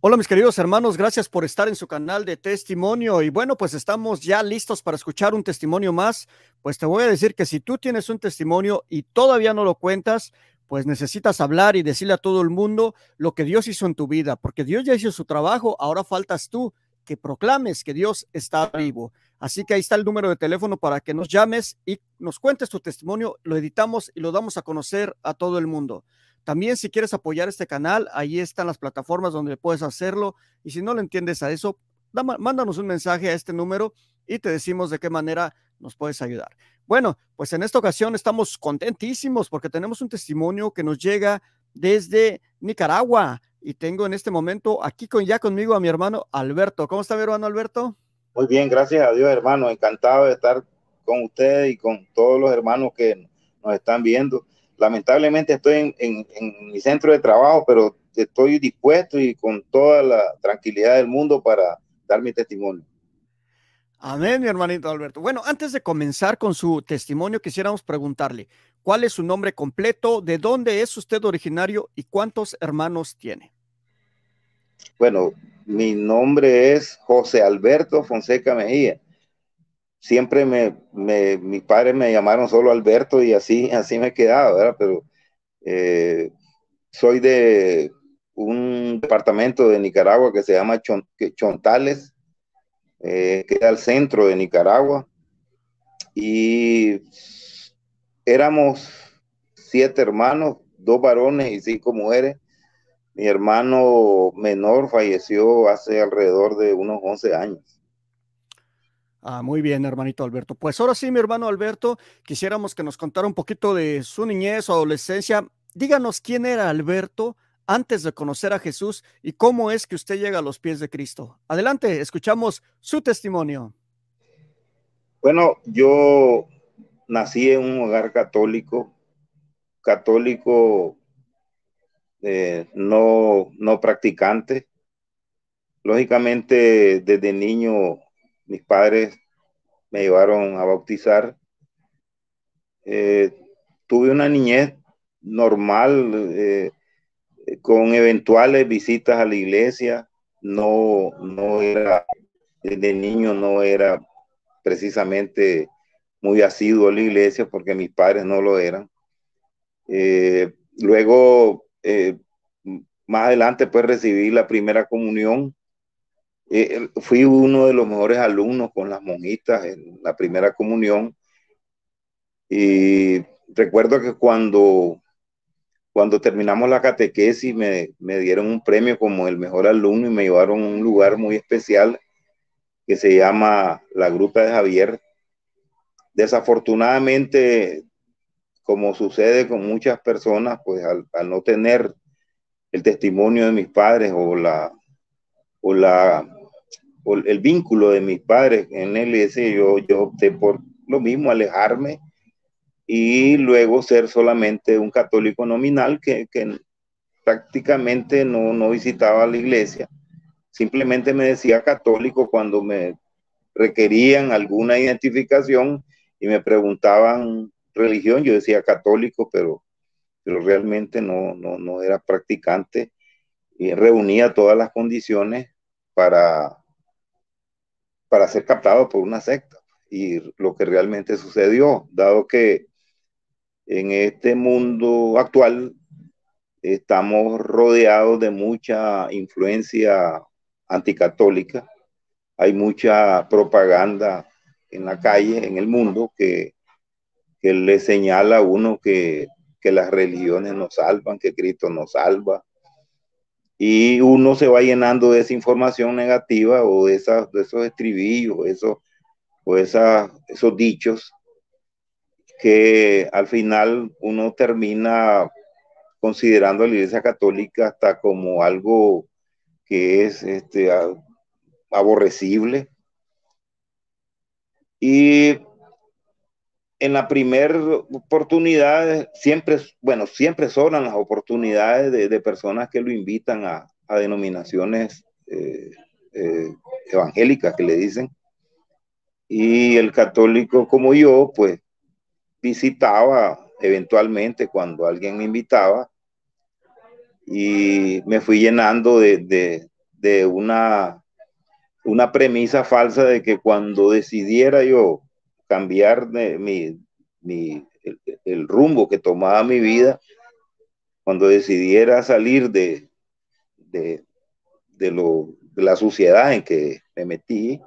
Hola mis queridos hermanos, gracias por estar en su canal de testimonio y bueno, pues estamos ya listos para escuchar un testimonio más. Pues te voy a decir que si tú tienes un testimonio y todavía no lo cuentas, pues necesitas hablar y decirle a todo el mundo lo que Dios hizo en tu vida, porque Dios ya hizo su trabajo, ahora faltas tú que proclames que Dios está vivo. Así que ahí está el número de teléfono para que nos llames y nos cuentes tu testimonio, lo editamos y lo damos a conocer a todo el mundo. También si quieres apoyar este canal, ahí están las plataformas donde puedes hacerlo. Y si no le entiendes a eso, mándanos un mensaje a este número y te decimos de qué manera nos puedes ayudar. Bueno, pues en esta ocasión estamos contentísimos porque tenemos un testimonio que nos llega desde Nicaragua. Y tengo en este momento aquí ya conmigo a mi hermano Alberto. ¿Cómo está mi hermano Alberto? Muy bien, gracias a Dios, hermano. Encantado de estar con ustedes y con todos los hermanos que nos están viendo. Lamentablemente estoy en mi centro de trabajo, pero estoy dispuesto y con toda la tranquilidad del mundo para dar mi testimonio. Amén, mi hermanito Alberto. Bueno, antes de comenzar con su testimonio, quisiéramos preguntarle, ¿cuál es su nombre completo? ¿De dónde es usted originario? ¿Y cuántos hermanos tiene? Bueno, mi nombre es José Alberto Fonseca Mejía. Siempre mis padres me llamaron solo Alberto y así me he quedado, ¿verdad? Pero soy de un departamento de Nicaragua que se llama Chontales, queda al centro de Nicaragua, y éramos 7 hermanos, 2 varones y 5 mujeres. Mi hermano menor falleció hace alrededor de unos 11 años. Ah, muy bien, hermanito Alberto. Pues ahora sí, mi hermano Alberto, quisiéramos que nos contara un poquito de su niñez o adolescencia. Díganos quién era Alberto antes de conocer a Jesús y cómo es que usted llega a los pies de Cristo. Adelante, escuchamos su testimonio. Bueno, yo nací en un hogar católico, no practicante. Lógicamente, desde niño, mis padres me llevaron a bautizar. Eh, Tuve una niñez normal, con eventuales visitas a la iglesia. No era, desde niño no era precisamente muy asiduo a la iglesia porque mis padres no lo eran. Luego, más adelante, pues recibí la primera comunión. Fui uno de los mejores alumnos con las monjitas en la primera comunión, y recuerdo que cuando terminamos la catequesis me dieron un premio como el mejor alumno y me llevaron a un lugar muy especial que se llama la Gruta de Javier. Desafortunadamente, como sucede con muchas personas, pues al no tener el testimonio de mis padres o la o el vínculo de mis padres en la iglesia, yo opté por lo mismo, alejarme y luego ser solamente un católico nominal que prácticamente no visitaba la iglesia. Simplemente me decía católico cuando me requerían alguna identificación y me preguntaban religión, yo decía católico, pero realmente no era practicante, y reunía todas las condiciones para, para ser captado por una secta. Y lo que realmente sucedió, dado que en este mundo actual estamos rodeados de mucha influencia anticatólica, hay mucha propaganda en la calle, en el mundo, que le señala a uno que las religiones nos salvan, que Cristo nos salva, y uno se va llenando de esa información negativa o de esos estribillos, esos dichos, que al final uno termina considerando a la Iglesia Católica hasta como algo que es aborrecible. Y en la primera oportunidad, siempre sobran las oportunidades de personas que lo invitan a denominaciones eh, evangélicas, que le dicen. Y el católico como yo, pues visitaba eventualmente cuando alguien me invitaba, y me fui llenando de una premisa falsa de que cuando decidiera yo cambiar el rumbo que tomaba mi vida, cuando decidiera salir de, de la suciedad en que me metí,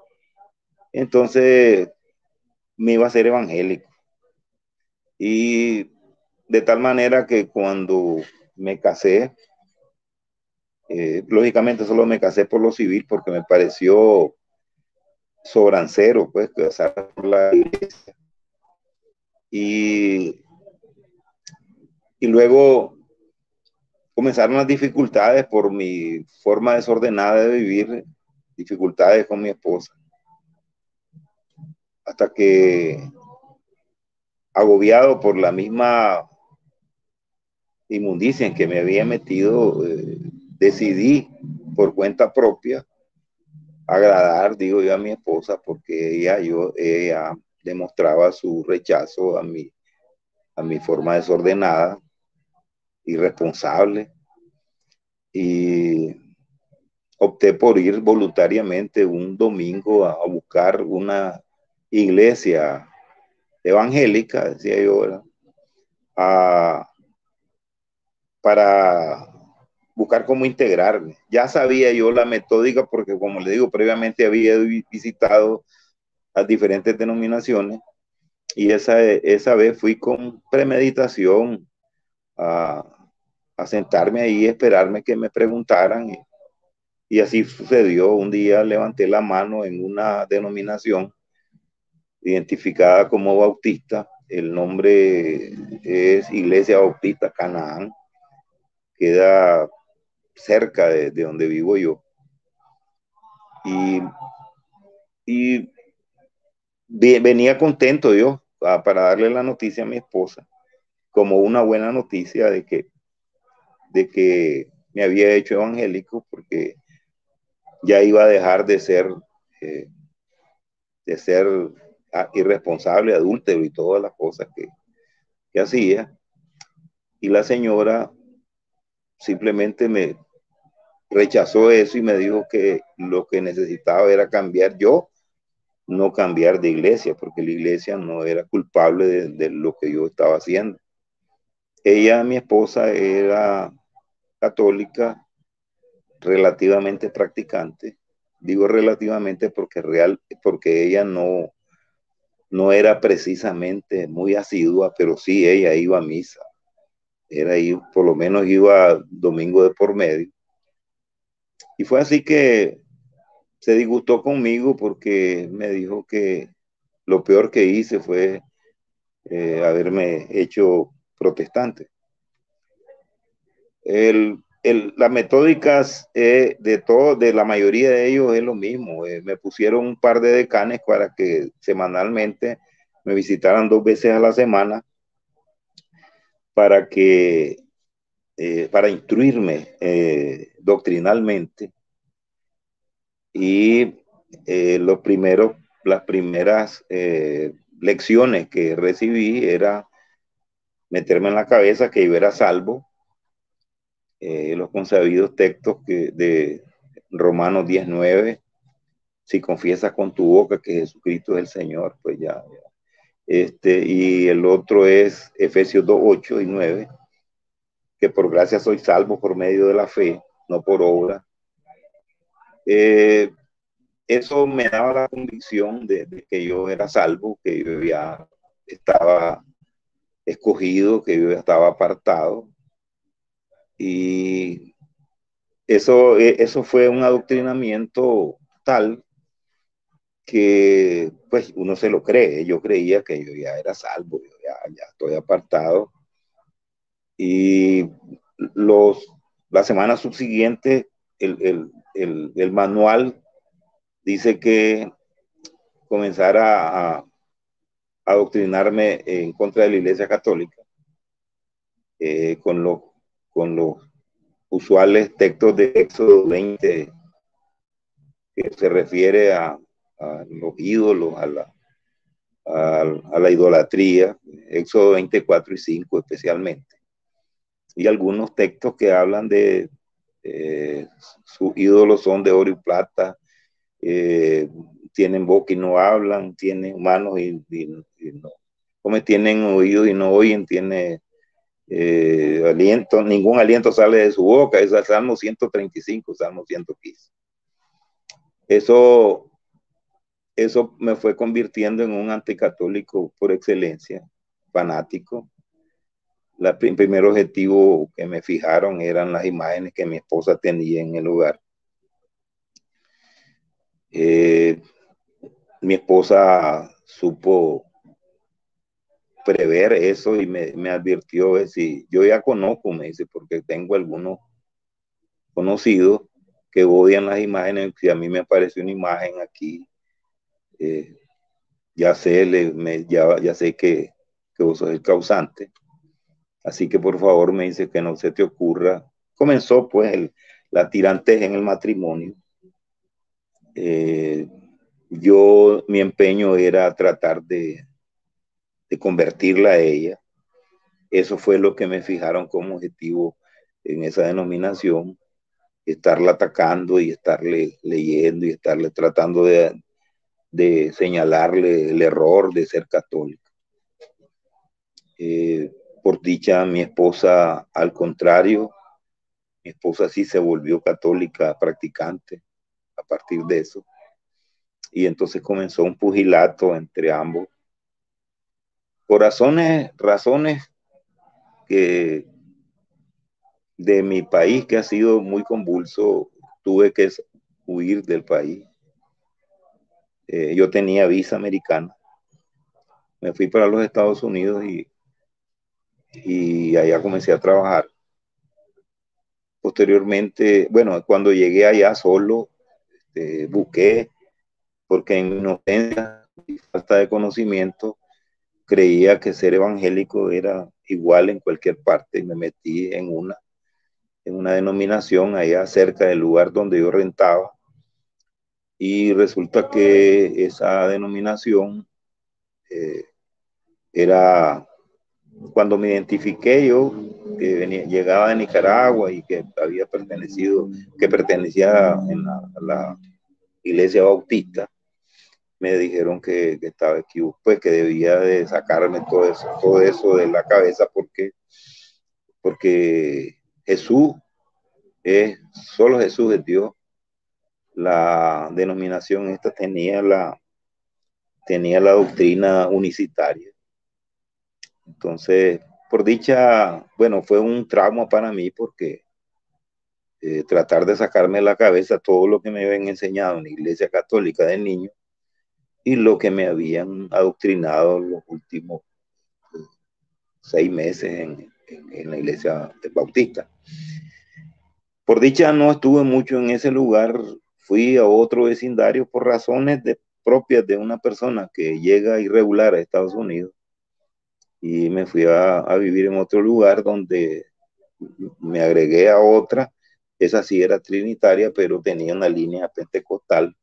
entonces me iba a ser evangélico. Y de tal manera que cuando me casé, lógicamente solo me casé por lo civil porque me pareció sobrancero, pues, casar por la iglesia. Y, y luego comenzaron las dificultades por mi forma desordenada de vivir, dificultades con mi esposa, hasta que, agobiado por la misma inmundicia en que me había metido, decidí por cuenta propia agradar, digo yo, a mi esposa, porque ella demostraba su rechazo a mi forma desordenada, irresponsable, y opté por ir voluntariamente un domingo a buscar una iglesia evangélica, decía yo, ¿verdad? Para buscar cómo integrarme. Ya sabía yo la metódica porque, como le digo, previamente había visitado las diferentes denominaciones y esa vez fui con premeditación a, a sentarme ahí y esperarme que me preguntaran y así sucedió. Un día levanté la mano en una denominación identificada como bautista. El nombre es Iglesia Bautista Canaán. Queda cerca de donde vivo yo. Y, y venía contento yo para darle la noticia a mi esposa, como una buena noticia de que me había hecho evangélico, porque ya iba a dejar de ser irresponsable, adúltero y todas las cosas que hacía. Y la señora simplemente me rechazó eso y me dijo que lo que necesitaba era cambiar yo, no cambiar de iglesia, porque la iglesia no era culpable de lo que yo estaba haciendo. Ella, mi esposa, era católica, relativamente practicante. Digo relativamente porque ella no era precisamente muy asidua, pero sí ella iba a misa. Era ahí, por lo menos iba domingo de por medio. Y fue así que se disgustó conmigo porque me dijo que lo peor que hice fue haberme hecho protestante. Las metódicas de la mayoría de ellos es lo mismo. Me pusieron un par de decanes para que semanalmente me visitaran 2 veces a la semana para instruirme doctrinalmente. Y las primeras lecciones que recibí era meterme en la cabeza que yo era salvo, los consabidos textos de Romanos 19, si confiesas con tu boca que Jesucristo es el Señor, pues ya. Y el otro es Efesios 2, 8 y 9, que por gracia soy salvo por medio de la fe, no por obra. Eso me daba la convicción de que yo era salvo, que yo ya estaba escogido, que yo ya estaba apartado. Y eso fue un adoctrinamiento tal que pues uno se lo cree. Yo creía que yo ya era salvo, yo ya estoy apartado. Y la semana subsiguiente el manual dice que comenzara a adoctrinarme en contra de la Iglesia Católica, con los usuales textos de Éxodo 20, que se refiere a los ídolos, a la idolatría, Éxodo 24 y 5 especialmente, y algunos textos que hablan sus ídolos son de oro y plata, tienen boca y no hablan, tienen manos y no, como tienen oídos y no oyen, tiene aliento, ningún aliento sale de su boca, es el Salmo 135, Salmo 115. Eso me fue convirtiendo en un anticatólico por excelencia, fanático. El primer objetivo que me fijaron eran las imágenes que mi esposa tenía en el lugar. Mi esposa supo prever eso y me advirtió, si yo ya conozco, me dice, porque tengo algunos conocidos que odian las imágenes. Si a mí me apareció una imagen aquí, ya sé que vos sos el causante. Así que por favor me dice que no se te ocurra. Comenzó pues la tirantez en el matrimonio. Mi empeño era tratar de convertirla a ella. Eso fue lo que me fijaron como objetivo en esa denominación, estarla atacando y estarle leyendo y estarle tratando de señalarle el error de ser católica. Por dicha, mi esposa, al contrario, mi esposa sí se volvió católica practicante a partir de eso. Y entonces comenzó un pugilato entre ambos. Por razones que de mi país, que ha sido muy convulso, tuve que huir del país. Yo tenía visa americana. Me fui para los Estados Unidos y allá comencé a trabajar. Posteriormente, bueno, cuando llegué allá solo, busqué, porque en mi inocencia y falta de conocimiento, creía que ser evangélico era igual en cualquier parte y me metí en una denominación allá cerca del lugar donde yo rentaba y resulta que esa denominación era, cuando me identifiqué yo, que llegaba de Nicaragua y que pertenecía a la iglesia bautista, me dijeron que estaba equivocado, pues que debía de sacarme todo eso de la cabeza porque solo Jesús es Dios. La denominación esta tenía la doctrina unicitaria. Entonces, por dicha, bueno, fue un trauma para mí porque tratar de sacarme de la cabeza todo lo que me habían enseñado en la iglesia católica de niño y lo que me habían adoctrinado los últimos 6 meses en la iglesia bautista. Por dicha no estuve mucho en ese lugar, fui a otro vecindario por razones propias de una persona que llega irregular a Estados Unidos y me fui a vivir en otro lugar donde me agregué a otra. Esa sí era trinitaria, pero tenía una línea pentecostal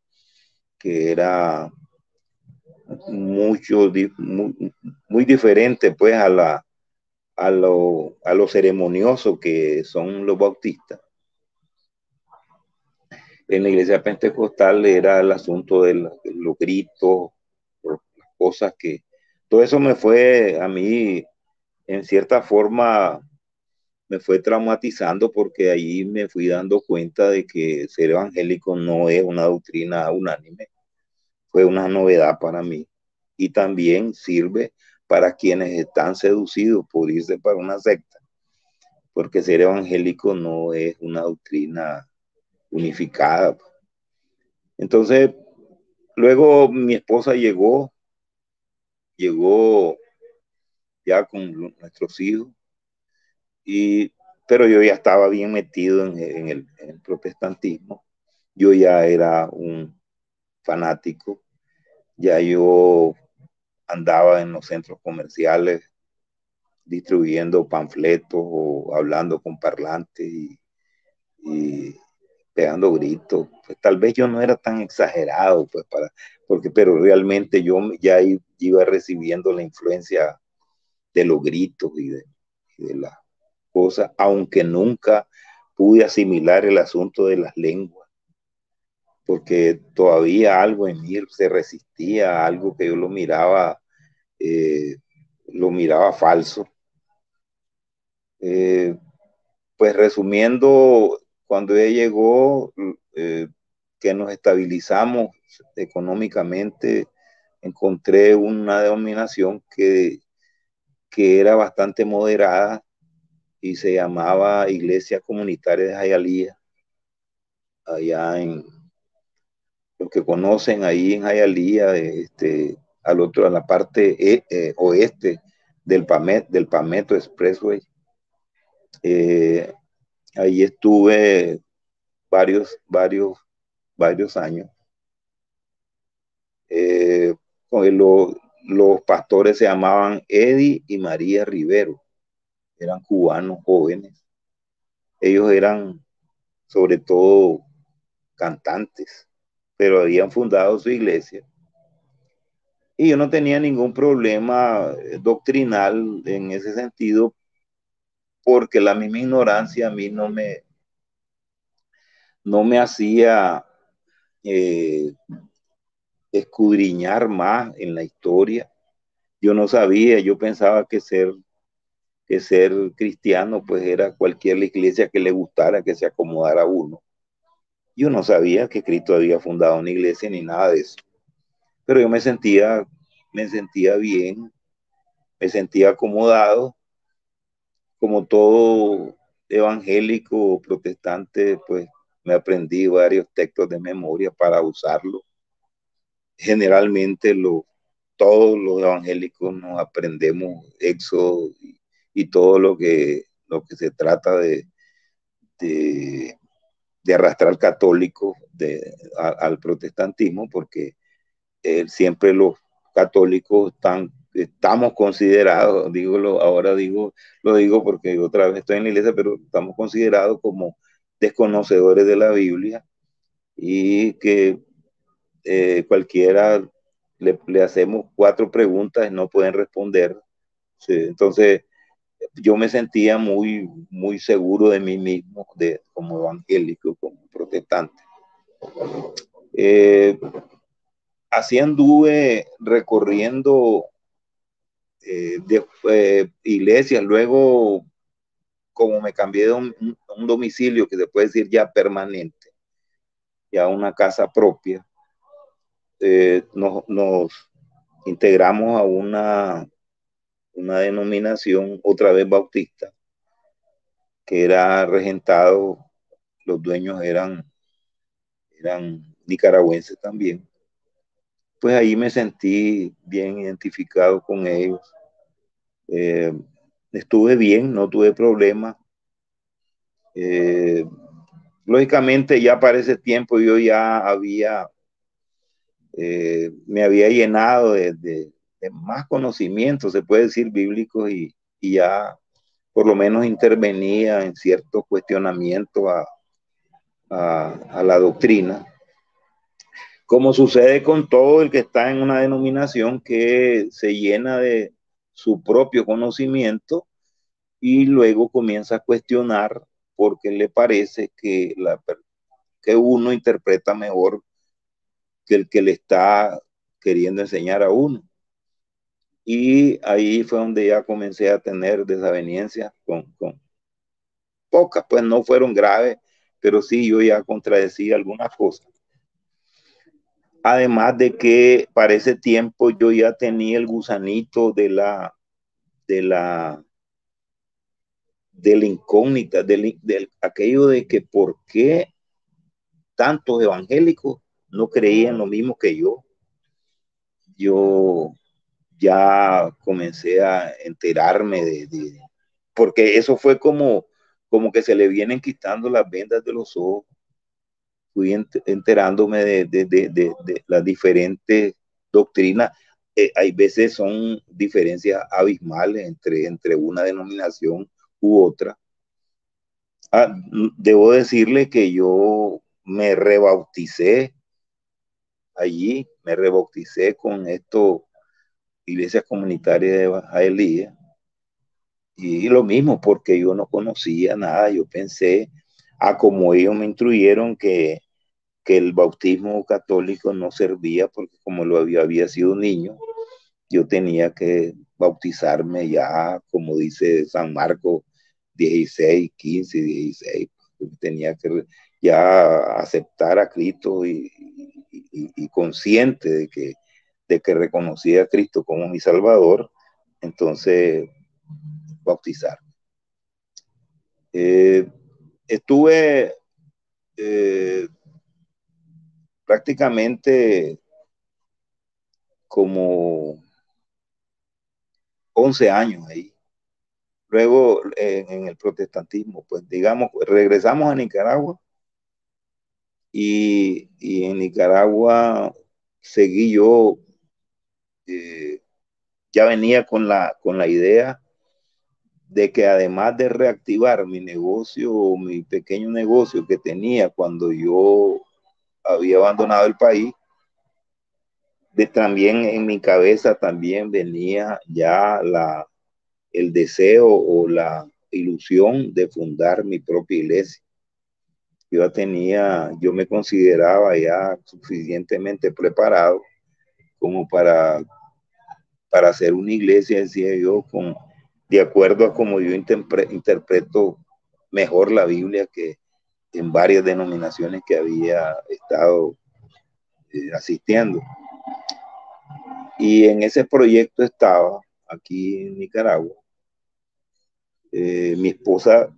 que era muy diferente pues a lo ceremonioso que son los bautistas. En la iglesia pentecostal era el asunto de los gritos, las cosas que... Todo eso me fue a mí, en cierta forma, me fue traumatizando porque ahí me fui dando cuenta de que ser evangélico no es una doctrina unánime. Fue una novedad para mí y también sirve para quienes están seducidos por irse para una secta, porque ser evangélico no es una doctrina unificada. Entonces, luego mi esposa llegó ya con nuestros hijos, pero yo ya estaba bien metido en el protestantismo. Yo ya era un fanático, ya yo andaba en los centros comerciales distribuyendo panfletos o hablando con parlantes y pegando gritos. Pues tal vez yo no era tan exagerado, pues pero realmente yo ya iba recibiendo la influencia de los gritos y de las cosas, aunque nunca pude asimilar el asunto de las lenguas, porque todavía algo en mí se resistía a algo que yo lo miraba falso. Pues resumiendo, cuando ella llegó, que nos estabilizamos económicamente, encontré una denominación que era bastante moderada y se llamaba Iglesia Comunitaria de Hialeah, allá en, los que conocen ahí en Hialeah, a la parte oeste del Palmetto Expressway. Ahí estuve varios años. Eh, los pastores se llamaban Eddie y María Rivero, eran cubanos jóvenes. Ellos eran sobre todo cantantes, pero habían fundado su iglesia. Y yo no tenía ningún problema doctrinal en ese sentido, porque la misma ignorancia a mí no me hacía escudriñar más en la historia. Yo no sabía, yo pensaba que ser cristiano pues era cualquier iglesia que le gustara, que se acomodara a uno. Yo no sabía que Cristo había fundado una iglesia ni nada de eso. Pero yo me sentía bien, me sentía acomodado, como todo evangélico protestante, pues me aprendí varios textos de memoria para usarlos. Generalmente todos los evangélicos nos aprendemos Éxodo y todo lo que se trata de, de arrastrar católicos al protestantismo, porque siempre los católicos estamos considerados, lo digo porque otra vez estoy en la iglesia, pero estamos considerados como desconocedores de la Biblia y que cualquiera le hacemos 4 preguntas y no pueden responder. Sí, entonces yo me sentía muy, muy seguro de mí mismo, como evangélico, como protestante. Así anduve recorriendo iglesias. Luego, como me cambié de un domicilio que se puede decir ya permanente, ya una casa propia, nos integramos a una denominación otra vez bautista, que era regentado, los dueños eran nicaragüenses también. Pues ahí me sentí bien identificado con ellos. Estuve bien, no tuve problemas. Lógicamente ya para ese tiempo yo ya me había llenado de más conocimientos, se puede decir, bíblicos, y ya por lo menos intervenía en ciertos cuestionamientos a la doctrina, como sucede con todo el que está en una denominación que se llena de su propio conocimiento y luego comienza a cuestionar porque le parece que uno interpreta mejor que el que le está queriendo enseñar a uno. Y ahí fue donde ya comencé a tener desavenencias con pocas, pues no fueron graves, pero sí yo ya contradecía algunas cosas. Además de que para ese tiempo yo ya tenía el gusanito de la, de la incógnita, aquello de que por qué tantos evangélicos no creían lo mismo que yo. Yo ya comencé a enterarme porque eso fue como que se le vienen quitando las vendas de los ojos. Fui enterándome de las diferentes doctrinas. Hay veces son diferencias abismales entre una denominación u otra. Debo decirle que yo me rebauticé allí, me rebauticé con esto, Iglesia Comunitaria de Hialeah, y lo mismo, porque yo no conocía nada. Yo pensé, a como ellos me instruyeron que el bautismo católico no servía porque como había sido niño, yo tenía que bautizarme ya, como dice San Marcos 16, 15, 16. Tenía que ya aceptar a Cristo y consciente de que reconocía a Cristo como mi Salvador, entonces bautizar. Estuve prácticamente como 11 años ahí. Luego en el protestantismo, pues digamos, regresamos a Nicaragua y en Nicaragua seguí yo, ya venía con la idea de que además de reactivar mi negocio, mi pequeño negocio que tenía cuando yo había abandonado el país, también en mi cabeza también venía ya el deseo o la ilusión de fundar mi propia iglesia. Yo me consideraba ya suficientemente preparado como para hacer una iglesia, decía yo, de acuerdo a como yo interpreto mejor la Biblia que en varias denominaciones que había estado asistiendo. Y en ese proyecto estaba aquí en Nicaragua. Mi esposa,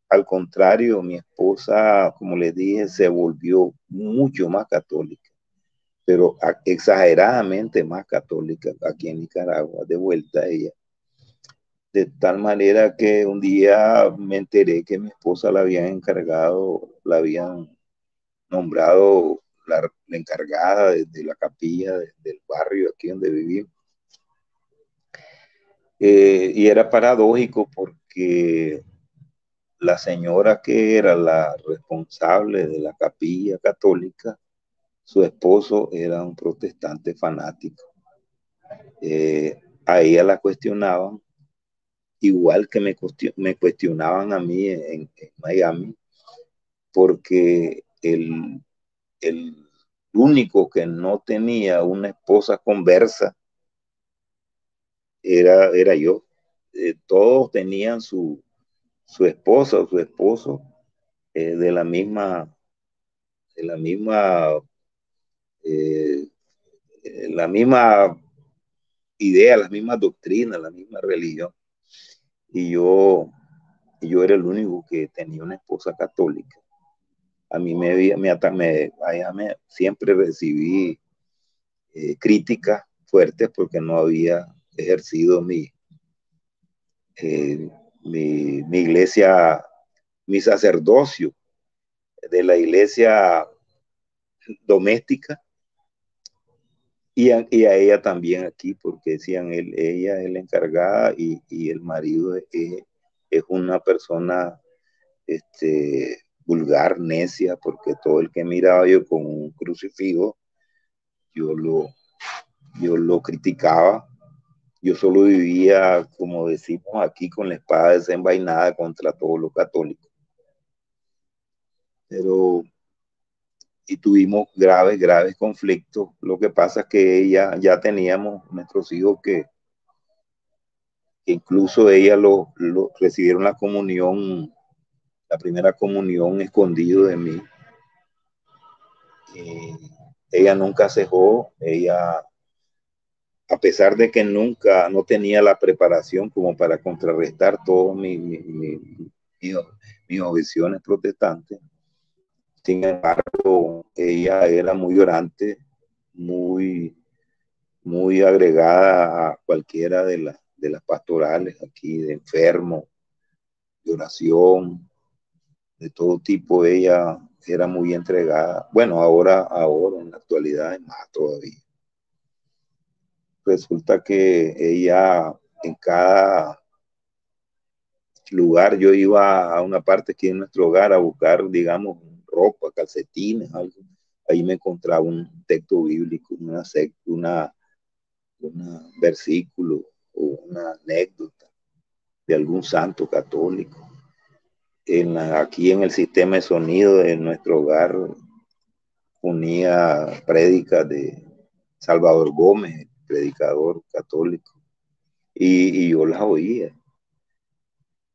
al contrario, mi esposa, como les dije, se volvió mucho más católica, pero exageradamente más católica aquí en Nicaragua, de vuelta a ella. De tal manera que un día me enteré que mi esposa la habían encargado, la habían nombrado la encargada de la capilla del barrio aquí donde vivimos. Y era paradójico porque la señora que era la responsable de la capilla católica, su esposo era un protestante fanático. A ella la cuestionaban, igual que me cuestionaban a mí en Miami, porque el único que no tenía una esposa conversa era yo. Todos tenían su esposa o su esposo de eh, la misma idea, las mismas doctrinas, la misma religión. Y yo era el único que tenía una esposa católica. A mí siempre recibí críticas fuertes porque no había ejercido eh, mi iglesia, mi sacerdocio de la iglesia doméstica y a ella también aquí, porque decían, ella es la encargada y el marido es una persona vulgar, necia, porque todo el que miraba yo con un crucifijo, yo lo criticaba. Yo solo vivía, como decimos aquí, con la espada desenvainada contra todos los católicos. Pero y tuvimos graves conflictos. Lo que pasa es que ya teníamos nuestros hijos que incluso ella recibieron la comunión, la primera comunión escondido de mí. Ella nunca cejó, ella, a pesar de que nunca, no tenía la preparación como para contrarrestar todas mis objeciones protestantes. Sin embargo, ella era muy orante, muy agregada a cualquiera de las pastorales aquí, de enfermo, de oración, de todo tipo. Ella era muy entregada. Bueno, ahora en la actualidad es más todavía. Resulta que ella en cada lugar, yo iba a una parte aquí en nuestro hogar a buscar, digamos, ropa, calcetines, algo. Ahí me encontraba un texto bíblico, un versículo o una anécdota de algún santo católico. aquí en el sistema de sonido de nuestro hogar ponía prédicas de Salvador Gómez, predicador católico, y yo las oía.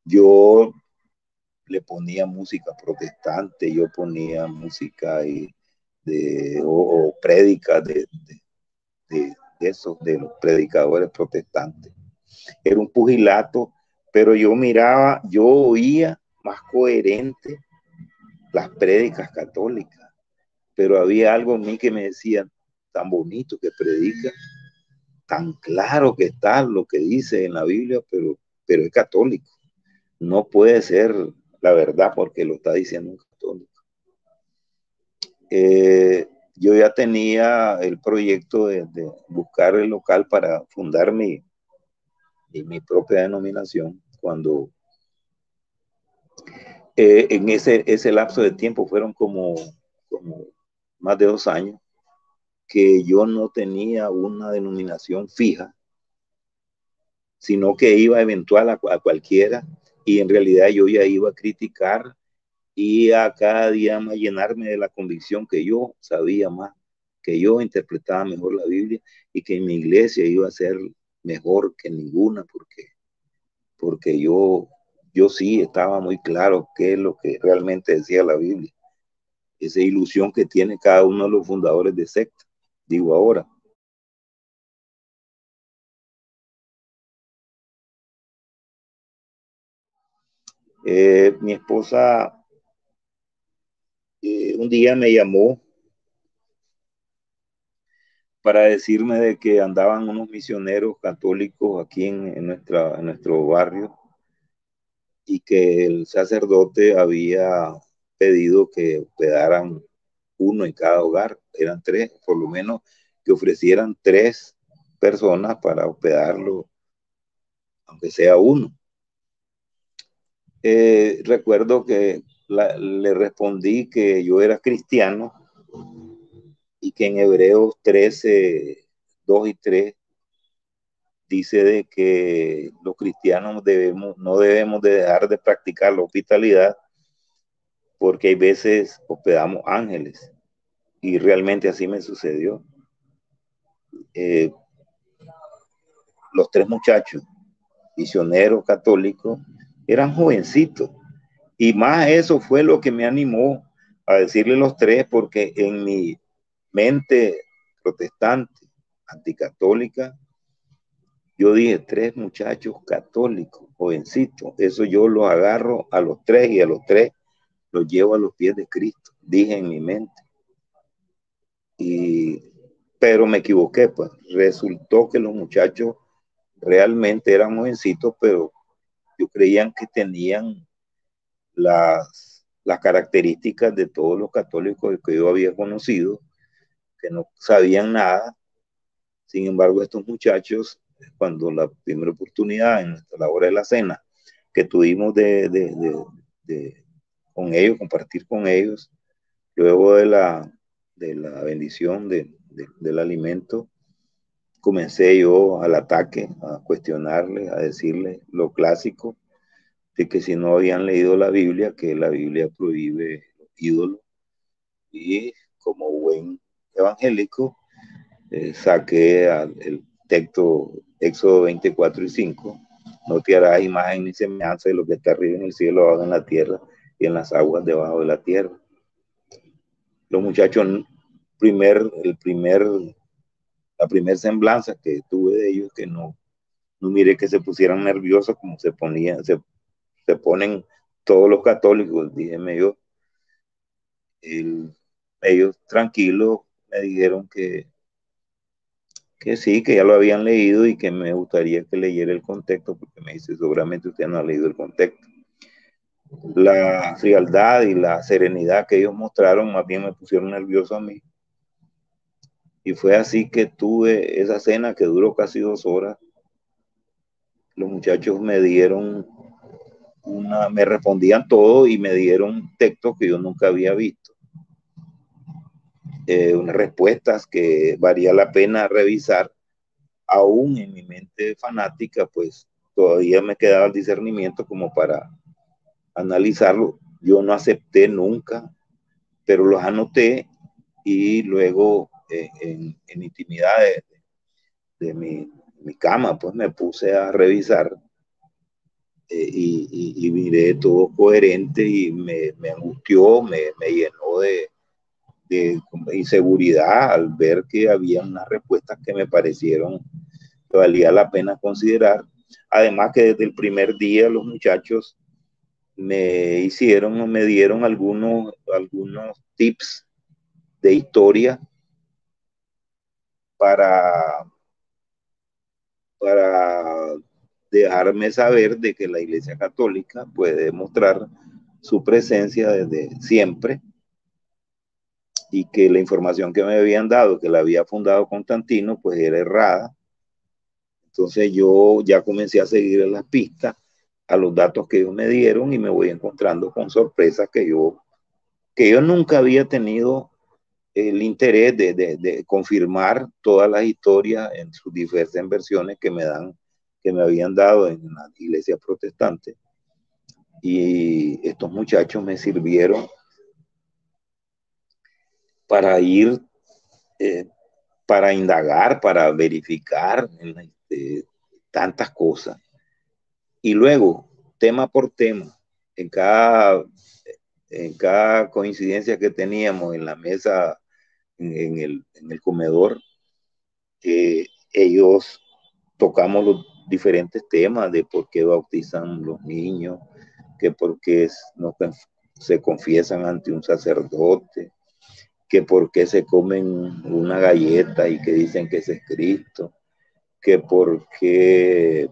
Yo le ponía música protestante, yo ponía música o prédicas de esos, de los predicadores protestantes. Era un pugilato, pero yo miraba, yo oía más coherente las prédicas católicas, pero había algo en mí que me decía, tan bonito que predica, tan claro que está lo que dice en la Biblia, pero es católico. No puede ser la verdad porque lo está diciendo un católico. Yo ya tenía el proyecto de buscar el local para fundar mi propia denominación cuando en ese lapso de tiempo fueron como más de 2 años que yo no tenía una denominación fija, sino que iba eventual a cualquiera, y en realidad yo ya iba a criticar y a cada día más llenarme de la convicción que yo sabía más, que yo interpretaba mejor la Biblia y que en mi iglesia iba a ser mejor que ninguna, porque yo sí estaba muy claro qué es lo que realmente decía la Biblia. Esa ilusión que tiene cada uno de los fundadores de secta, digo ahora. Mi esposa un día me llamó para decirme de que andaban unos misioneros católicos aquí en nuestro barrio y que el sacerdote había pedido que hospedaran uno en cada hogar, eran 3, por lo menos que ofrecieran 3 personas para hospedarlo, aunque sea uno. Recuerdo que le respondí que yo era cristiano y que en Hebreos 13, 2 y 3 dice de que los cristianos no debemos de dejar de practicar la hospitalidad porque hay veces hospedamos ángeles, y realmente así me sucedió. Los 3 muchachos misioneros católicos eran jovencitos, y más eso fue lo que me animó a decirle los 3, porque en mi mente protestante, anticatólica, yo dije 3 muchachos católicos, jovencitos, eso yo los agarro a los 3 y a los 3 los llevo a los pies de Cristo, dije en mi mente. Pero me equivoqué, pues resultó que los muchachos realmente eran jovencitos, pero yo creían que tenían las características de todos los católicos que yo había conocido, que no sabían nada. Sin embargo, estos muchachos, cuando la primera oportunidad, en la hora de la cena, que tuvimos con ellos, compartir con ellos, luego de la bendición del alimento, comencé yo al ataque, a cuestionarles, a decirles lo clásico, de que si no habían leído la Biblia, que la Biblia prohíbe los ídolos, y como buen evangélico, saqué el texto Éxodo 24 y 5, no te harás imagen ni semejanza de lo que está arriba en el cielo, abajo en la tierra y en las aguas debajo de la tierra. Los muchachos, la primera semblanza que tuve de ellos, que no miré que se pusieran nerviosos como se ponen todos los católicos, dígame yo. Ellos tranquilos me dijeron que sí, que ya lo habían leído y que me gustaría que leyera el contexto, porque me dice, seguramente usted no ha leído el contexto. La frialdad y la serenidad que ellos mostraron más bien me pusieron nervioso a mí. Y fue así que tuve esa cena que duró casi 2 horas. Los muchachos me respondían todo y me dieron textos que yo nunca había visto. Unas respuestas que valía la pena revisar. Aún en mi mente fanática, pues todavía me quedaba el discernimiento como para analizarlo. Yo no acepté nunca, pero los anoté y luego en intimidad de mi cama, pues me puse a revisar y miré todo coherente y me angustió, me llenó de inseguridad al ver que había unas respuestas que me parecieron que valía la pena considerar. Además que desde el primer día los muchachos me dieron algunos tips de historia para, para dejarme saber de que la Iglesia Católica puede demostrar su presencia desde siempre y que la información que me habían dado, que la había fundado Constantino, pues era errada. Entonces yo ya comencé a seguir las pistas, a los datos que ellos me dieron y me voy encontrando con sorpresas que yo nunca había tenido el interés de confirmar todas las historias en sus diversas versiones que me habían dado en la iglesia protestante. Y estos muchachos me sirvieron para ir, eh, para indagar, para verificar tantas cosas. Y luego, tema por tema, en cada, en cada coincidencia que teníamos en la mesa, en el comedor, ellos tocamos los diferentes temas de por qué bautizan los niños, que por qué no se confiesan ante un sacerdote, que por qué se comen una galleta y que dicen que ese es Cristo, que por qué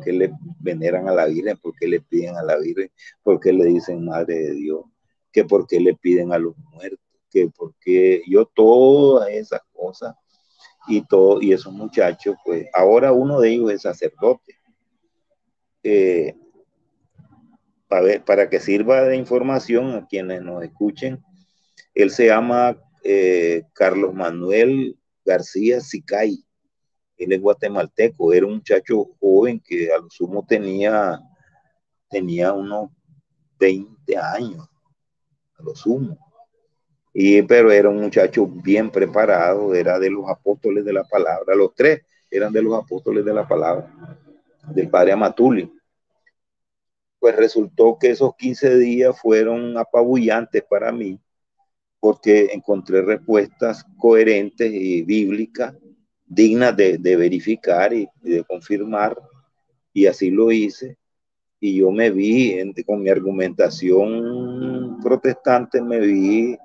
le veneran a la Virgen, por qué le piden a la Virgen, por qué le dicen Madre de Dios, que por qué le piden a los muertos, que por qué yo todas esas cosas y esos muchachos, pues ahora uno de ellos es sacerdote. Para que sirva de información a quienes nos escuchen, él se llama Carlos Manuel García Sicay. Él es guatemalteco, era un muchacho joven que a lo sumo tenía unos 20 años, a lo sumo. Pero era un muchacho bien preparado, era de los apóstoles de la palabra, los tres eran de los apóstoles de la palabra, del padre Amatuli. Pues resultó que esos 15 días fueron apabullantes para mí, porque encontré respuestas coherentes y bíblicas, dignas de verificar y de confirmar, y así lo hice. Y yo me vi con mi argumentación protestante, me vi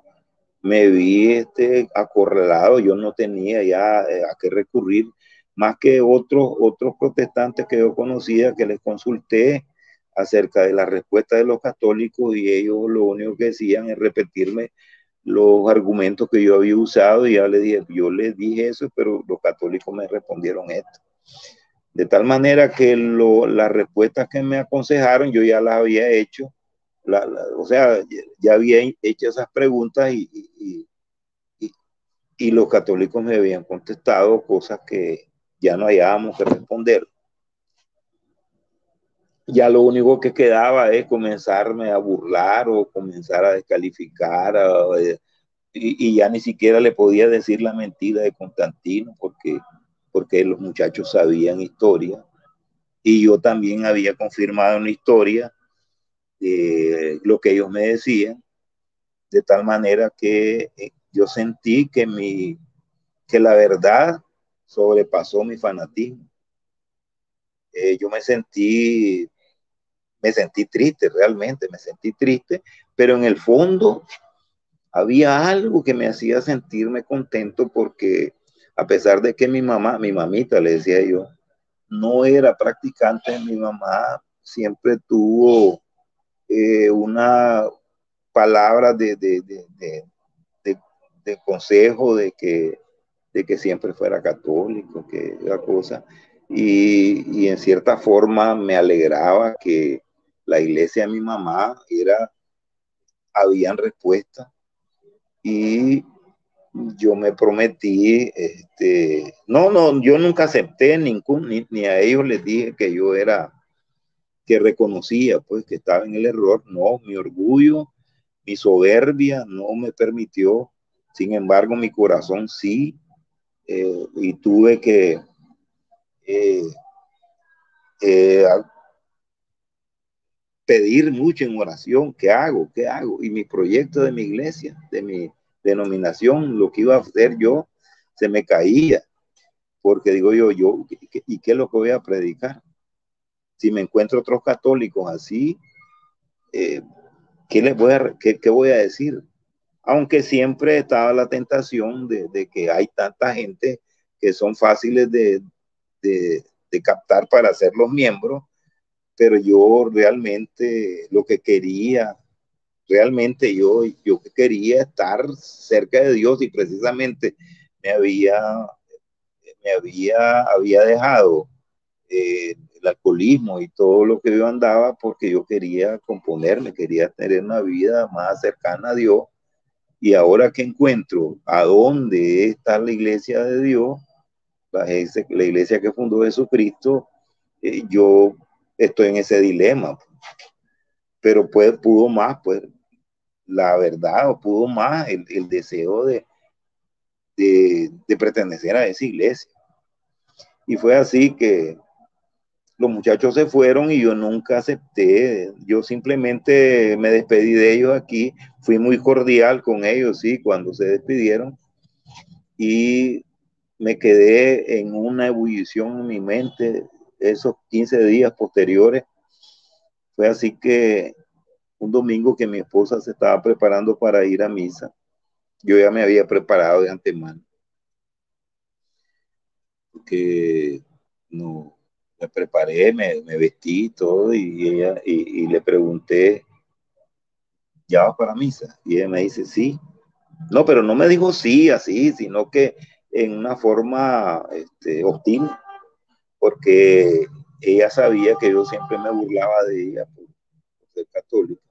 acorralado. Yo no tenía ya a qué recurrir, más que otros protestantes que yo conocía, que les consulté acerca de la respuesta de los católicos, y ellos lo único que decían es repetirme los argumentos que yo había usado, y yo les dije eso, pero los católicos me respondieron esto. De tal manera que las respuestas que me aconsejaron yo ya las había hecho, o sea, ya había hecho esas preguntas y los católicos me habían contestado cosas que ya no hallábamos que responder. Ya lo único que quedaba es comenzarme a burlar o comenzar a descalificar, y ya ni siquiera le podía decir la mentira de Constantino, porque los muchachos sabían historia y yo también había confirmado una historia de lo que ellos me decían, de tal manera que yo sentí que la verdad sobrepasó mi fanatismo. Yo me sentí triste, realmente me sentí triste, pero en el fondo había algo que me hacía sentirme contento, porque a pesar de que mi mamita, le decía yo, no era practicante, mi mamá siempre tuvo una palabra de consejo de que siempre fuera católico, que la cosa. Y en cierta forma me alegraba que la iglesia de mi mamá habían respuestas, y yo me prometí, no, yo nunca acepté ni a ellos les dije que yo era que reconocía pues que estaba en el error. No, mi orgullo, mi soberbia no me permitió. Sin embargo, mi corazón sí, y tuve que eh, eh, pedir mucho en oración. ¿Qué hago? ¿Qué hago? Y mi proyecto de mi iglesia, de mi denominación, lo que iba a hacer yo, se me caía, porque digo yo, ¿y qué es lo que voy a predicar? Si me encuentro otros católicos así, eh, ¿qué voy a decir? Aunque siempre estaba la tentación de que hay tanta gente que son fáciles de captar para ser los miembros, pero yo realmente lo que quería, realmente yo quería estar cerca de Dios, y precisamente me había dejado el alcoholismo y todo lo que yo andaba porque yo quería componerme, quería tener una vida más cercana a Dios. Y ahora que encuentro a dónde está la iglesia de Dios, la iglesia que fundó Jesucristo, yo estoy en ese dilema. Pero pues pudo más, pues la verdad, o pudo más el deseo de pertenecer a esa iglesia. Y fue así que los muchachos se fueron y yo nunca acepté. Yo simplemente me despedí de ellos aquí. Fui muy cordial con ellos, sí, cuando se despidieron. Y me quedé en una ebullición en mi mente esos 15 días posteriores. Fue así que un domingo que mi esposa se estaba preparando para ir a misa, yo ya me había preparado de antemano, porque no, me preparé, me vestí y todo, y le pregunté, ¿ya vas para misa? Y ella me dice, sí. No, pero no me dijo sí así, sino que en una forma hostil, porque ella sabía que yo siempre me burlaba de ella por ser católica.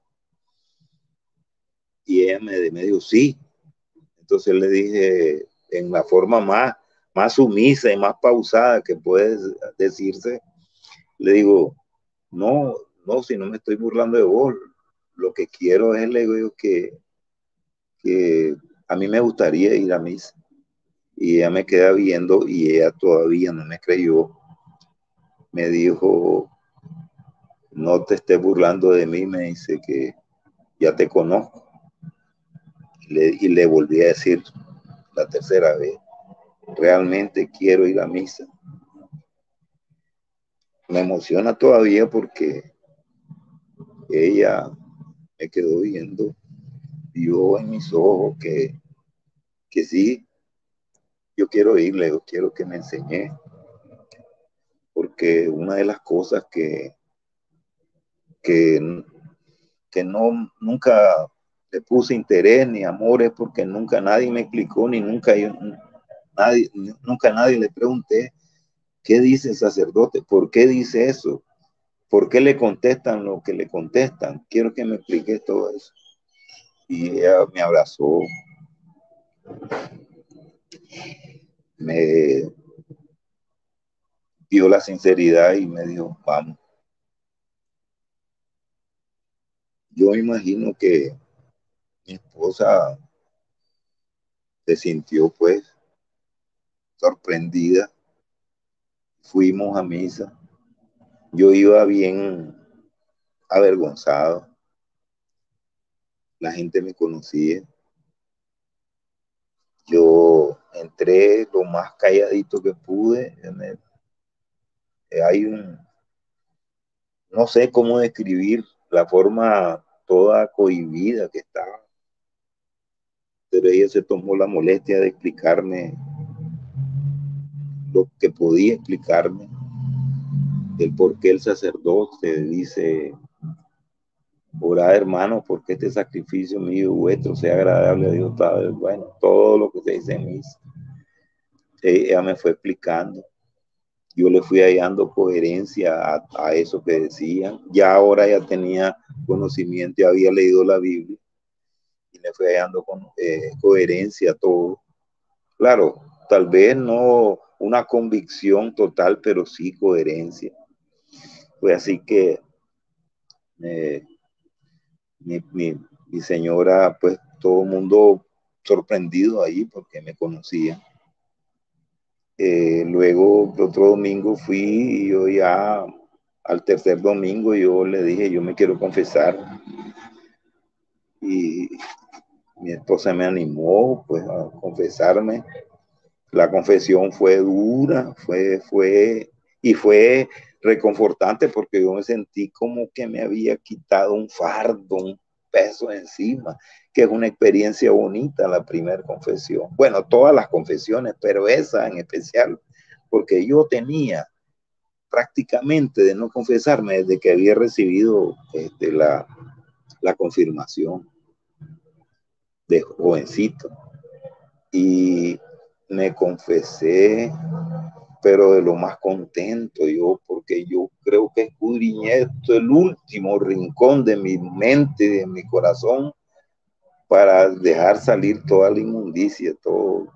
Y ella me dijo sí. Entonces le dije en la forma más sumisa y más pausada que puede decirse, le digo, no, no, si no me estoy burlando de vos, lo que quiero es, le digo, que a mí me gustaría ir a misa. Y ella me queda viendo y ella todavía no me creyó. Me dijo, no te estés burlando de mí, me dice que ya te conozco. Y le volví a decir la tercera vez, realmente quiero ir a misa. Me emociona todavía porque ella me quedó viendo, vio en mis ojos que sí, yo quiero irle, yo quiero que me enseñe, porque una de las cosas que, que no, nunca le puse interés ni amor es porque nunca nadie me explicó, ni nunca nadie le pregunté qué dice el sacerdote, por qué dice eso, por qué le contestan lo que le contestan. Quiero que me explique todo eso. Y ella me abrazó, me dio la sinceridad y me dijo, vamos. Yo imagino que mi esposa se sintió pues sorprendida. Fuimos a misa. Yo iba bien avergonzado. La gente me conocía. Yo entré lo más calladito que pude. Hay no sé cómo describir la forma toda cohibida que estaba, pero ella se tomó la molestia de explicarme lo que podía explicarme, el por qué el sacerdote dice, orad hermanos, porque este sacrificio mío y vuestro sea agradable a Dios Padre. Bueno, todo lo que se dice en misa. Ella me fue explicando. Yo le fui hallando coherencia a eso que decían. Ya ahora ya tenía conocimiento, ya había leído la Biblia y le fui hallando coherencia a todo. Claro, tal vez no una convicción total, pero sí coherencia. Fue así que Eh, mi señora, pues todo el mundo sorprendido ahí porque me conocía. Luego, el otro domingo fui y yo ya, al tercer domingo, yo le dije, yo me quiero confesar. Y mi esposa me animó, pues, a confesarme. La confesión fue dura, y fue reconfortante porque yo me sentí como que me había quitado un fardo, un peso encima, que es una experiencia bonita la primera confesión. Bueno, todas las confesiones, pero esa en especial, porque yo tenía prácticamente de no confesarme desde que había recibido la confirmación de jovencito. Y me confesé, pero de lo más contento yo, porque yo creo que escudriñé esto, el último rincón de mi mente, de mi corazón, para dejar salir toda la inmundicia, todo,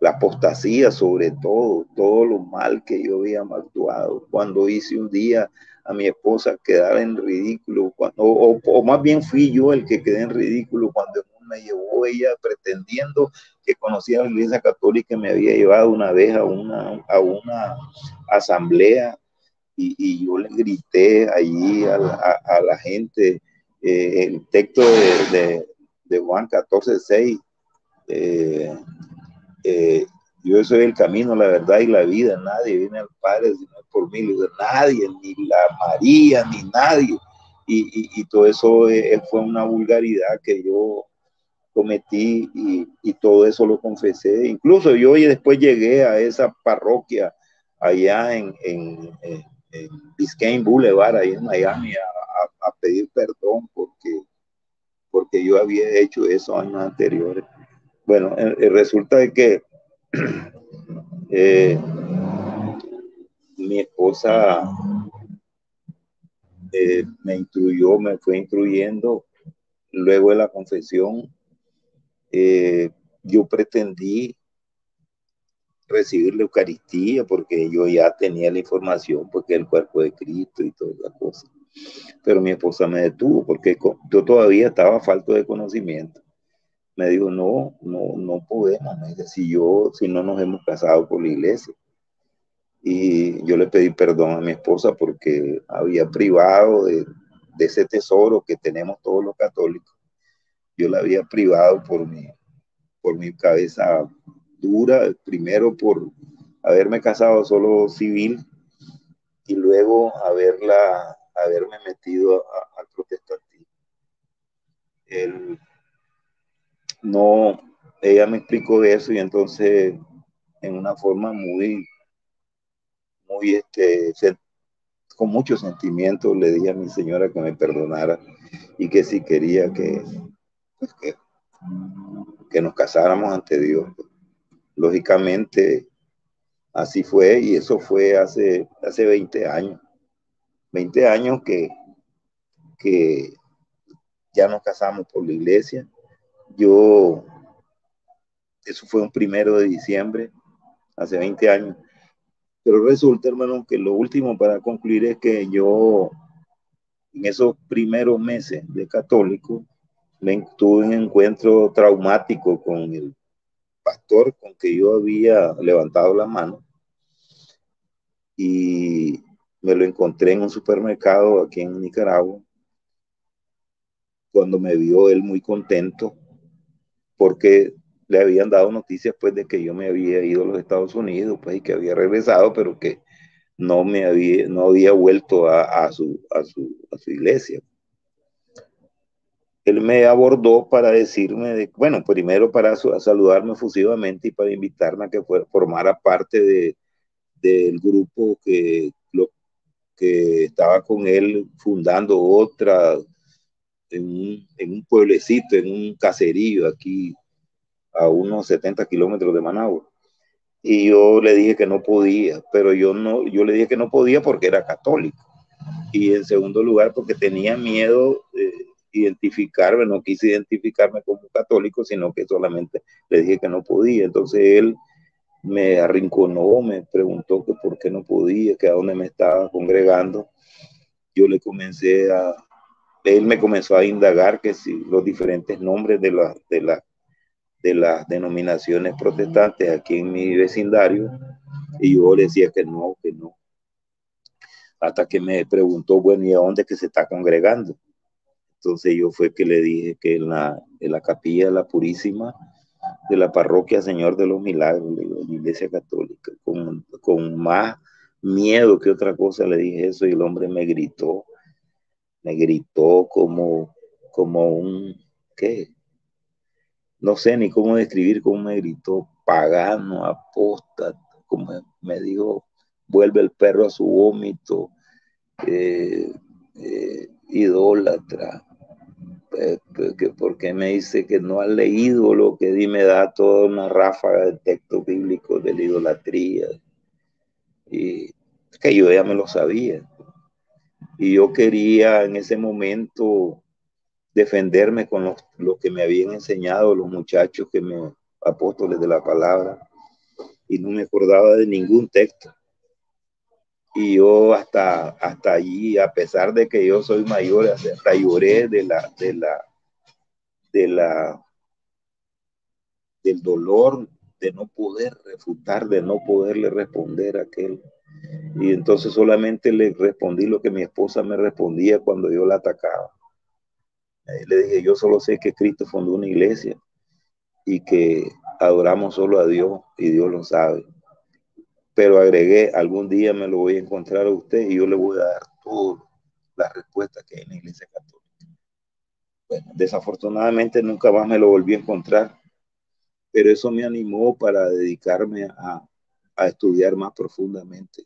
la apostasía sobre todo, todo lo mal que yo había actuado. Cuando hice un día a mi esposa quedar en ridículo, o más bien fui yo el que quedé en ridículo cuando me llevó ella pretendiendo que conocía la iglesia católica, me había llevado una vez a una asamblea y yo le grité allí a la gente el texto de Juan 14:6, eh, eh, yo soy el camino, la verdad y la vida, nadie viene al Padre sino por mí, nadie, ni la María, ni nadie, y todo eso fue una vulgaridad que yo cometí y todo eso lo confesé, incluso yo después llegué a esa parroquia allá en Biscayne Boulevard, ahí en Miami, a pedir perdón porque yo había hecho eso años anteriores. Bueno, resulta de que eh, mi esposa me instruyó, me fue instruyendo luego de la confesión. eh, yo pretendí recibir la Eucaristía porque yo ya tenía la información, porque el cuerpo de Cristo y todas las cosas. Pero mi esposa me detuvo porque yo todavía estaba falto de conocimiento. Me dijo, no, no, no podemos. Me dice, si no nos hemos casado por la iglesia. Y yo le pedí perdón a mi esposa porque había privado de ese tesoro que tenemos todos los católicos. Yo la había privado por mi cabeza dura, primero por haberme casado solo civil y luego haberme metido al protestantismo. Él, no, ella me explicó de eso y entonces en una forma muy, con mucho sentimiento le dije a mi señora que me perdonara y que si quería pues, que nos casáramos ante Dios. Lógicamente, así fue y eso fue hace 20 años. 20 años que ya nos casamos por la iglesia. Eso fue un 1 de diciembre, hace 20 años. Pero resulta, hermano, que lo último para concluir es que yo, en esos primeros meses de católico, tuve un encuentro traumático con el pastor con que yo había levantado la mano y me lo encontré en un supermercado aquí en Nicaragua. Cuando me vio él muy contento porque le habían dado noticias pues de que yo me había ido a los Estados Unidos pues y que había regresado pero que no había vuelto a su iglesia. Él me abordó para decirme, bueno, primero para saludarme efusivamente y para invitarme a que formara parte del grupo que estaba con él fundando otra en un pueblecito, en un caserío aquí a unos 70 kilómetros de Managua. Y yo le dije que no podía, pero yo le dije que no podía porque era católico. Y en segundo lugar porque tenía miedo de identificarme, no quise identificarme como católico, sino que solamente le dije que no podía. Entonces él me arrinconó, me preguntó que por qué no podía, que a dónde me estaba congregando. Yo le comencé él me comenzó a indagar que si los diferentes nombres de las denominaciones protestantes aquí en mi vecindario, y yo le decía que no, que no. Hasta que me preguntó, bueno, ¿y a dónde que se está congregando? Entonces yo fue que le dije que en la capilla de la Purísima de la parroquia Señor de los Milagros, de la Iglesia Católica, con más miedo que otra cosa le dije eso, y el hombre me gritó como un, ¿qué? No sé ni cómo describir cómo me gritó, pagano, apóstata, como me dijo, vuelve el perro a su vómito, idólatra. ¿Por qué me dice que no has leído lo que di? Me da toda una ráfaga de textos bíblicos de la idolatría, y que yo ya me lo sabía, y yo quería en ese momento defenderme con lo que me habían enseñado los muchachos apóstoles de la palabra, y no me acordaba de ningún texto. Y yo hasta allí, a pesar de que yo soy mayor, hasta lloré de la del dolor de no poder refutar, de no poderle responder a aquel. Y entonces solamente le respondí lo que mi esposa me respondía cuando yo la atacaba. Le dije, yo solo sé que Cristo fundó una iglesia y que adoramos solo a Dios, y Dios lo sabe. Pero agregué, algún día me lo voy a encontrar a usted y yo le voy a dar todas las respuestas que hay en la iglesia católica. Bueno, desafortunadamente nunca más me lo volví a encontrar, pero eso me animó para dedicarme a estudiar más profundamente,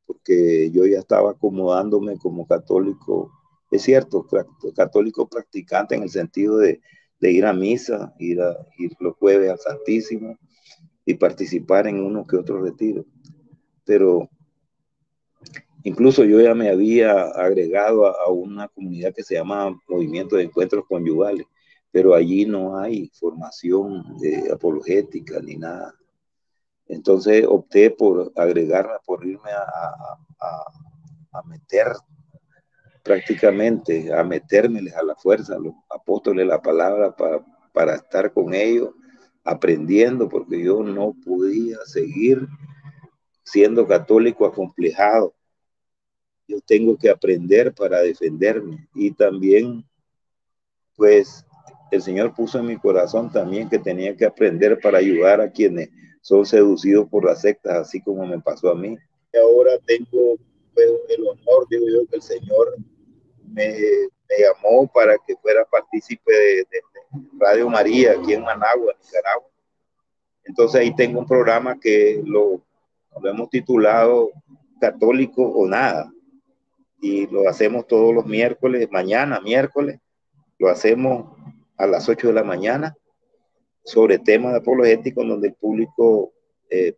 porque yo ya estaba acomodándome como católico, es cierto, católico practicante en el sentido de ir a misa, ir los jueves al Santísimo y participar en uno que otro retiro. Pero incluso yo ya me había agregado a una comunidad que se llama Movimiento de Encuentros Conyugales, pero allí no hay formación apologética ni nada. Entonces opté por agregarme, por irme a meter prácticamente, a metérmeles a la fuerza a los apóstoles de la palabra para estar con ellos aprendiendo, porque yo no podía seguir siendo católico acomplejado. Yo tengo que aprender para defenderme, y también pues el Señor puso en mi corazón también que tenía que aprender para ayudar a quienes son seducidos por las sectas, así como me pasó a mí. Y ahora tengo pues, el honor, digo yo, que el Señor me llamó para que fuera partícipe de Radio María aquí en Managua, Nicaragua. Entonces ahí tengo un programa que lo hemos titulado Católico o Nada, y lo hacemos todos los miércoles, mañana miércoles, lo hacemos a las 8 de la mañana, sobre temas apologéticos, donde el público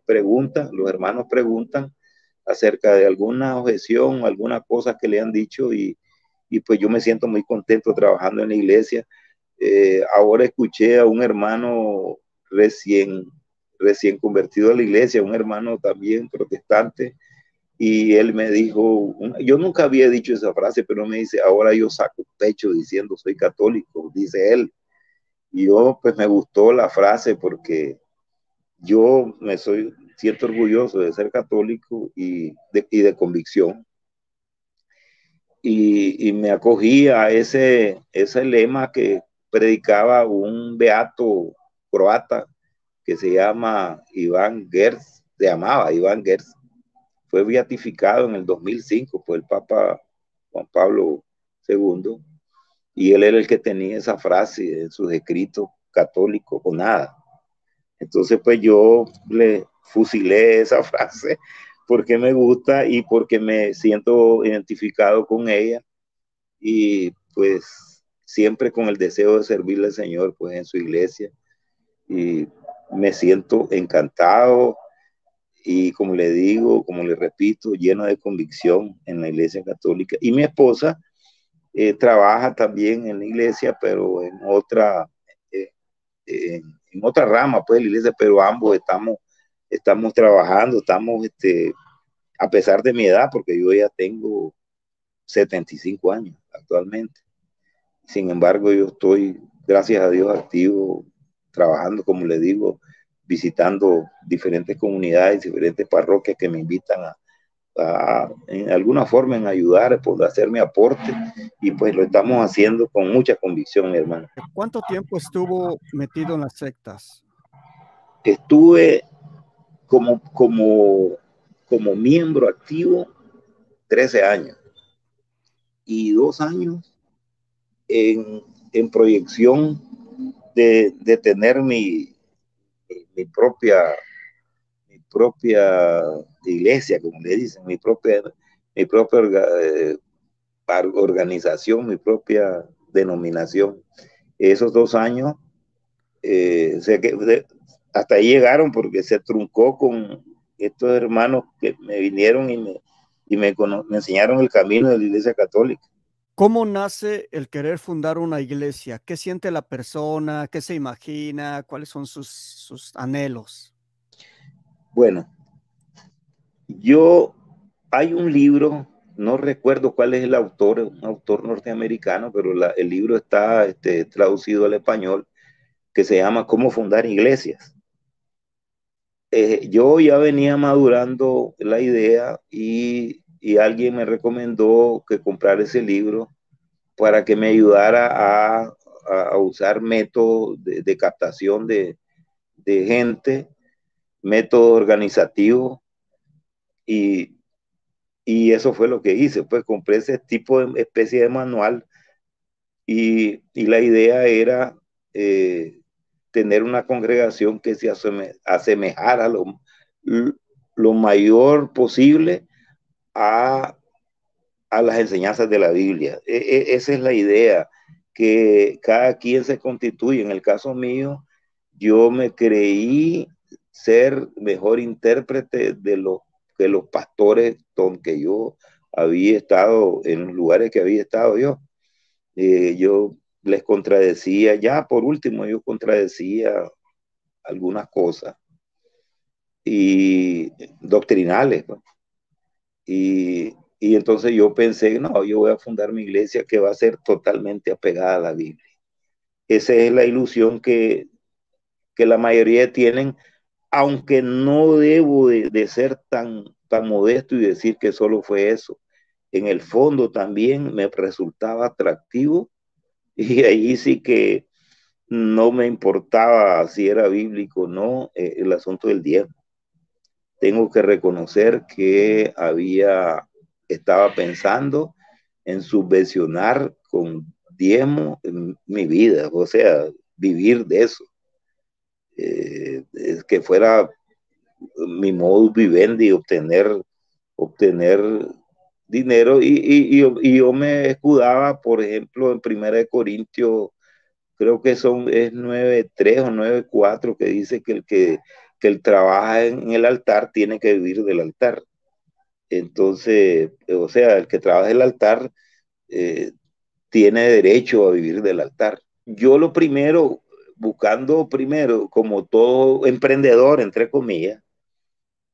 pregunta, los hermanos preguntan acerca de alguna objeción, alguna cosa que le han dicho, y pues yo me siento muy contento trabajando en la iglesia. Ahora escuché a un hermano recién convertido a la iglesia, un hermano también protestante, y él me dijo, yo nunca había dicho esa frase, pero me dice, ahora yo saco pecho diciendo soy católico, dice él. Y yo pues me gustó la frase, porque yo siento orgulloso de ser católico y de convicción. Y me acogí a ese lema que predicaba un beato croata que se llama Iván Gers, se llamaba Iván Gers. Fue beatificado en el 2005 por el Papa Juan Pablo II, y él era el que tenía esa frase en sus escritos, católico o nada. Entonces pues yo le fusilé esa frase porque me gusta y porque me siento identificado con ella, y pues siempre con el deseo de servirle al Señor pues en su iglesia, y me siento encantado y, como le digo, como le repito, lleno de convicción en la iglesia católica. Y mi esposa trabaja también en la iglesia, pero eh, en otra rama pues de la iglesia, pero ambos estamos trabajando, a pesar de mi edad, porque yo ya tengo 75 años actualmente. Sin embargo, yo estoy, gracias a Dios, activo, trabajando, como le digo, visitando diferentes comunidades, diferentes parroquias que me invitan en alguna forma en ayudar, por hacer mi aporte, y pues lo estamos haciendo con mucha convicción, mi hermano. ¿Cuánto tiempo estuvo metido en las sectas? Estuve como miembro activo 13 años y 2 años en, en proyección de tener mi propia iglesia, como le dicen, mi propia organización, mi propia denominación. Esos 2 años, hasta ahí llegaron porque se truncó con estos hermanos que me vinieron me enseñaron el camino de la Iglesia Católica. ¿Cómo nace el querer fundar una iglesia? ¿Qué siente la persona? ¿Qué se imagina? ¿Cuáles son sus anhelos? Bueno, hay un libro, no recuerdo cuál es el autor, un autor norteamericano, pero el libro está traducido al español, que se llama Cómo fundar iglesias. Yo ya venía madurando la idea y alguien me recomendó que comprara ese libro para que me ayudara a usar métodos de captación de gente, métodos organizativos, y, y eso fue lo que hice. Pues compré ese tipo de especie de manual, y la idea era tener una congregación que se asemejara lo mayor posible a, a las enseñanzas de la Biblia. Esa es la idea, que cada quien se constituye. En el caso mío, yo me creí ser mejor intérprete que los pastores con que yo había estado, en los lugares que había estado yo. Yo les contradecía, ya por último yo contradecía algunas cosas y doctrinales, ¿no? Y entonces yo pensé, no, yo voy a fundar mi iglesia que va a ser totalmente apegada a la Biblia. Esa es la ilusión que la mayoría tienen, aunque no debo de ser tan modesto y decir que solo fue eso. En el fondo también me resultaba atractivo, y ahí sí que no me importaba si era bíblico o no, el asunto del diezmo. Tengo que reconocer que estaba pensando en subvencionar con diezmo en mi vida, o sea, vivir de eso, que fuera mi modus vivendi, obtener dinero, y yo me escudaba, por ejemplo, en Primera de Corintios, creo que es 9:3 o 9:4, que dice que el trabaja en el altar tiene que vivir del altar. Entonces, o sea, el que trabaja en el altar eh, tiene derecho a vivir del altar. Yo lo primero, buscando primero, como todo emprendedor, entre comillas,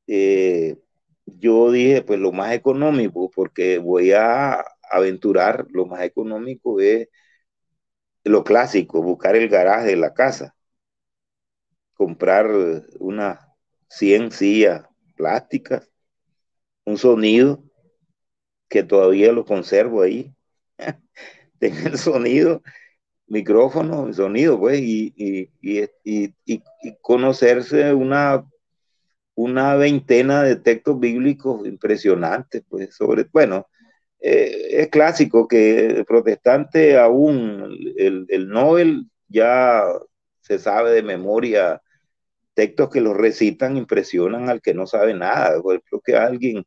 eh, yo dije, pues lo más económico, porque voy a aventurar, lo más económico es lo clásico, buscar el garaje de la casa, comprar unas 100 sillas plásticas, un sonido que todavía lo conservo ahí, tengo el sonido, micrófono, sonido, pues, y conocerse una veintena de textos bíblicos impresionantes, pues, bueno, es clásico que el protestante aún, el Nobel ya se sabe de memoria textos que los recitan, impresionan al que no sabe nada. Por ejemplo, que alguien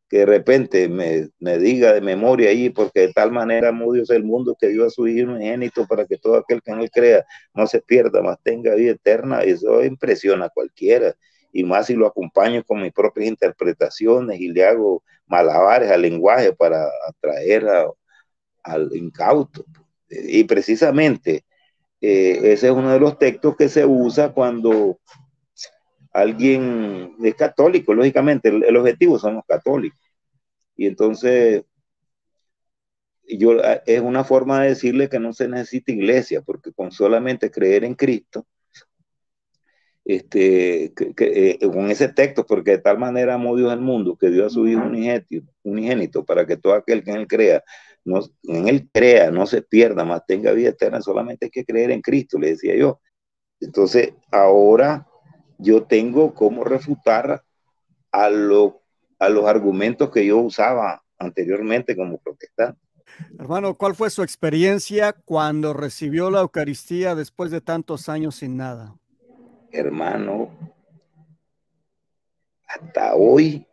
que de repente me diga de memoria ahí, porque de tal manera amó Dios el mundo que dio a su Hijo unigénito para que todo aquel que en él crea no se pierda, mas tenga vida eterna. Eso impresiona a cualquiera, y más si lo acompaño con mis propias interpretaciones y le hago malabares al lenguaje para atraer al incauto. Y precisamente ese es uno de los textos que se usa cuando alguien es católico. Lógicamente el objetivo son los católicos, y entonces es una forma de decirle que no se necesita iglesia, porque con solamente creer en Cristo, con ese texto, porque de tal manera amó Dios al mundo que dio a su Hijo unigénito para que todo aquel que en él crea, no se pierda, más tenga vida eterna, solamente hay que creer en Cristo, le decía yo. Entonces, ahora yo tengo cómo refutar a, a los argumentos que yo usaba anteriormente como protestante. Hermano, ¿cuál fue su experiencia cuando recibió la Eucaristía después de tantos años sin nada? Hermano, hasta hoy,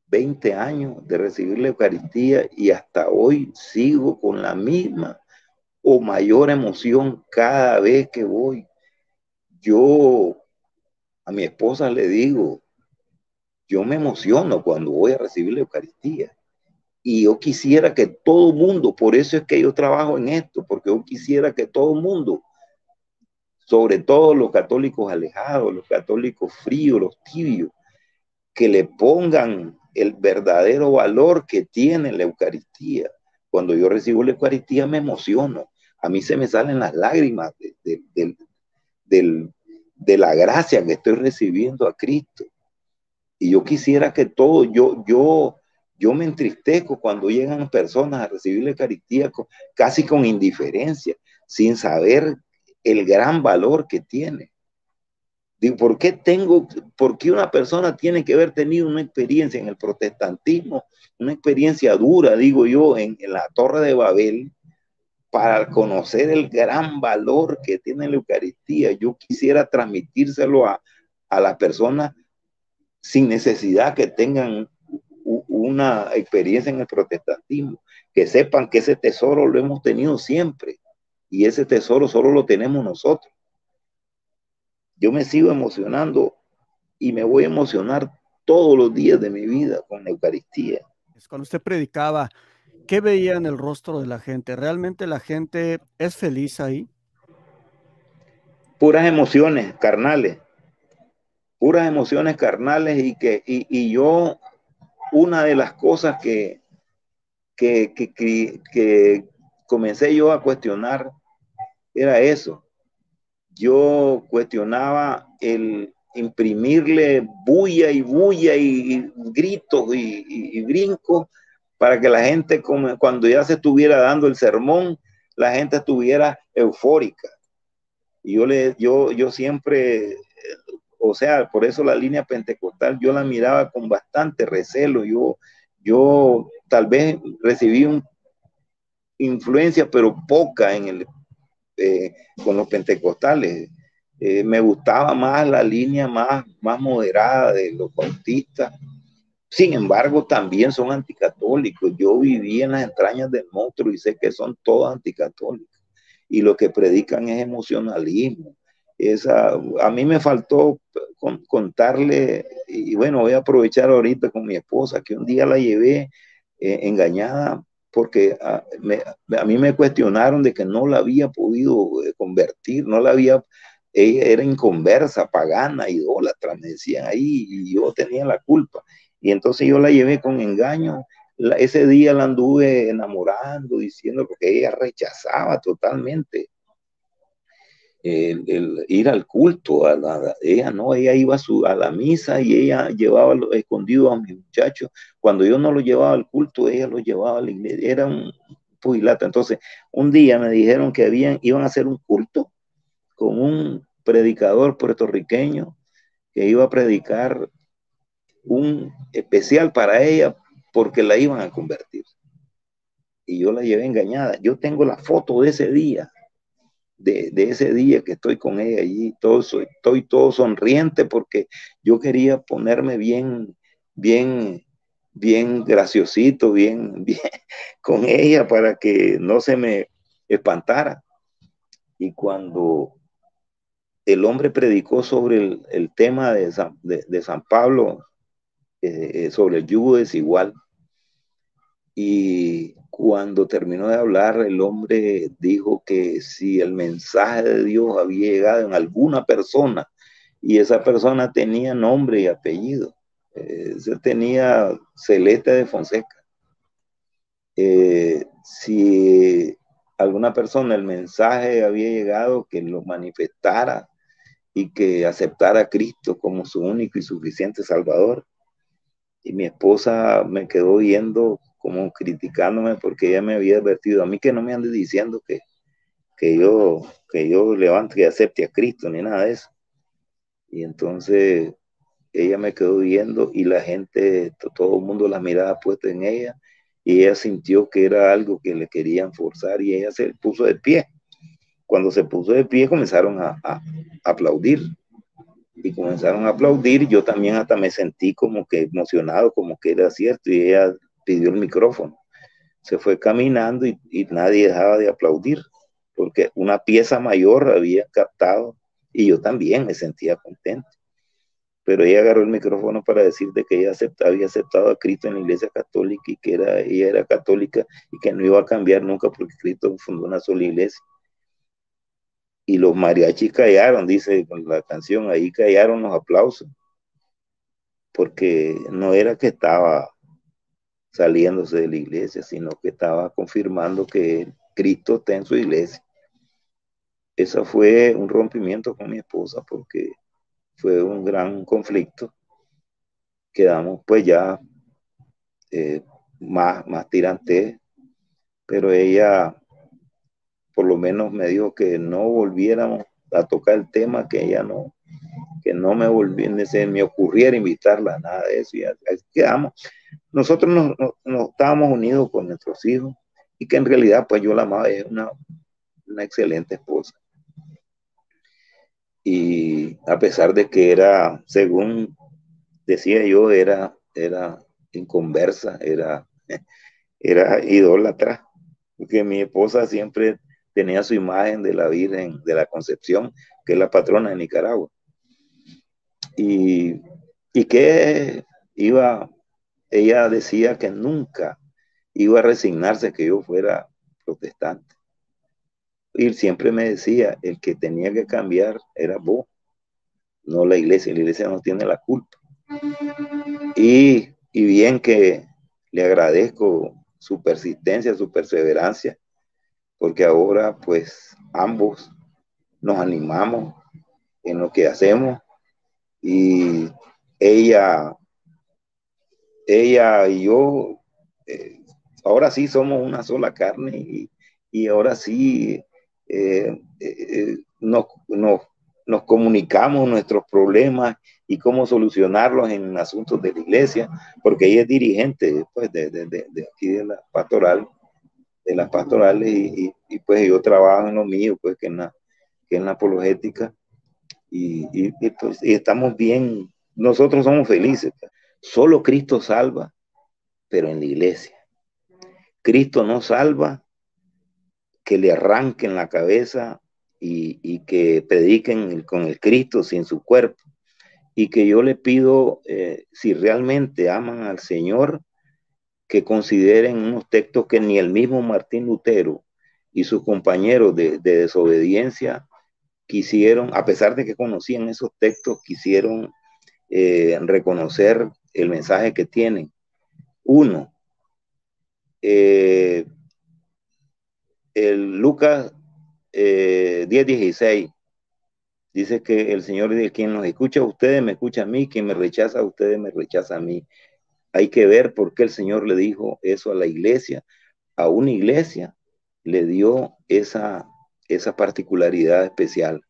20 años de recibir la Eucaristía y hasta hoy sigo con la misma o mayor emoción cada vez que voy. Yo a mi esposa le digo, yo me emociono cuando voy a recibir la Eucaristía. Y yo quisiera que todo mundo, por eso es que yo trabajo en esto, porque yo quisiera que todo mundo, sobre todo los católicos alejados, los católicos fríos, los tibios, que le pongan el verdadero valor que tiene la Eucaristía. Cuando yo recibo la Eucaristía me emociono. A mí se me salen las lágrimas de la gracia que estoy recibiendo a Cristo. Y yo quisiera que todo, yo me entristezco cuando llegan personas a recibir la Eucaristía casi con indiferencia, sin saber el gran valor que tiene. Digo, ¿por qué una persona tiene que haber tenido una experiencia en el protestantismo, una experiencia dura, digo yo, en la Torre de Babel, para conocer el gran valor que tiene la Eucaristía? Yo quisiera transmitírselo a las personas sin necesidad que tengan una experiencia en el protestantismo, que sepan que ese tesoro lo hemos tenido siempre y ese tesoro solo lo tenemos nosotros. Yo me sigo emocionando y me voy a emocionar todos los días de mi vida con la Eucaristía. Cuando usted predicaba, ¿qué veía en el rostro de la gente? ¿Realmente la gente es feliz ahí? Puras emociones carnales, y yo, una de las cosas que comencé yo a cuestionar era eso. Yo cuestionaba el imprimirle bulla y gritos y brincos para que la gente, cuando ya se estuviera dando el sermón, la gente estuviera eufórica. Y yo siempre, o sea, por eso la línea pentecostal yo la miraba con bastante recelo. Yo tal vez recibí influencia, pero poca con los pentecostales. Me gustaba más la línea más moderada de los bautistas. Sin embargo, también son anticatólicos. Yo viví en las entrañas del monstruo y sé que son todos anticatólicos. Y lo que predican es emocionalismo. A mí me faltó contarle, y bueno, voy a aprovechar ahorita con mi esposa, que un día la llevé engañada porque a mí me cuestionaron de que no la había podido convertir, ella era inconversa, pagana, idólatra, me decían ahí, y yo tenía la culpa. Y entonces yo la llevé con engaño. Ese día la anduve enamorando, diciendo, porque ella rechazaba totalmente el ir al culto. Ella iba a la misa y ella llevaba escondido a mis muchachos. Cuando yo no lo llevaba al culto, ella lo llevaba a la iglesia. Era un pugilato. Entonces, un día me dijeron que iban a hacer un culto con un predicador puertorriqueño que iba a predicar un especial para ella porque la iban a convertir. Y yo la llevé engañada. Yo tengo la foto de ese día, de ese día que estoy con ella allí. Estoy todo sonriente porque yo quería ponerme bien graciosito, bien con ella para que no se me espantara. Y cuando el hombre predicó sobre el tema de San Pablo, sobre el yugo desigual, y cuando terminó de hablar, el hombre dijo que si el mensaje de Dios había llegado en alguna persona y esa persona tenía nombre y apellido, se tenía Celeste de Fonseca. Si alguna persona el mensaje había llegado, que lo manifestara y que aceptara a Cristo como su único y suficiente Salvador. Y mi esposa me quedó viendo como criticándome porque ella me había advertido a mí que no me ande diciendo que yo levante y acepte a Cristo ni nada de eso. Y entonces ella me quedó viendo y la gente, todo el mundo la miraba puesta en ella y ella sintió que era algo que le querían forzar y ella se puso de pie. Cuando se puso de pie comenzaron a aplaudir y comenzaron a aplaudir. Yo también hasta me sentí como que emocionado, como que era cierto y ella pidió el micrófono. Se fue caminando y nadie dejaba de aplaudir porque una pieza mayor había captado y yo también me sentía contento. Pero ella agarró el micrófono para decir de que ella había aceptado a Cristo en la iglesia católica y que ella era católica y que no iba a cambiar nunca porque Cristo fundó una sola iglesia. Y los mariachis callaron, dice la canción, ahí callaron los aplausos, porque no era que estaba saliéndose de la iglesia, sino que estaba confirmando que Cristo está en su iglesia. Eso fue un rompimiento con mi esposa porque fue un gran conflicto. Quedamos pues ya más tirantes, pero ella por lo menos me dijo que no volviéramos a tocar el tema, que no me volviera, se me ocurriera invitarla a nada de eso, y así quedamos. Nosotros nos estábamos unidos con nuestros hijos, y que en realidad pues yo la amaba, es una excelente esposa. Y a pesar de que era, según decía yo, era inconversa, era idólatra, porque mi esposa siempre tenía su imagen de la Virgen de la Concepción, que es la patrona de Nicaragua. Y que ella decía que nunca iba a resignarse que yo fuera protestante. Y siempre me decía, el que tenía que cambiar era vos, no la iglesia no tiene la culpa. Y bien que le agradezco su persistencia, su perseverancia, porque ahora pues ambos nos animamos en lo que hacemos y ella y yo ahora sí somos una sola carne y ahora sí nos comunicamos nuestros problemas y cómo solucionarlos en asuntos de la iglesia, porque ella es dirigente pues, de aquí de la pastoral, de las pastorales y pues yo trabajo en lo mío, pues que en la apologética pues, y estamos bien, nosotros somos felices. Solo Cristo salva, pero en la iglesia. Cristo no salva que le arranquen la cabeza y que prediquen con el Cristo sin su cuerpo. Y que yo le pido, si realmente aman al Señor, que consideren unos textos que ni el mismo Martín Lutero y sus compañeros de desobediencia quisieron, a pesar de que conocían esos textos, quisieron reconocer el mensaje que tienen. Uno, el Lucas 10:16 dice que el Señor dice, quien nos escucha a ustedes me escucha a mí, quien me rechaza a ustedes me rechaza a mí. Hay que ver por qué el Señor le dijo eso a la iglesia. A una iglesia le dio esa particularidad especial.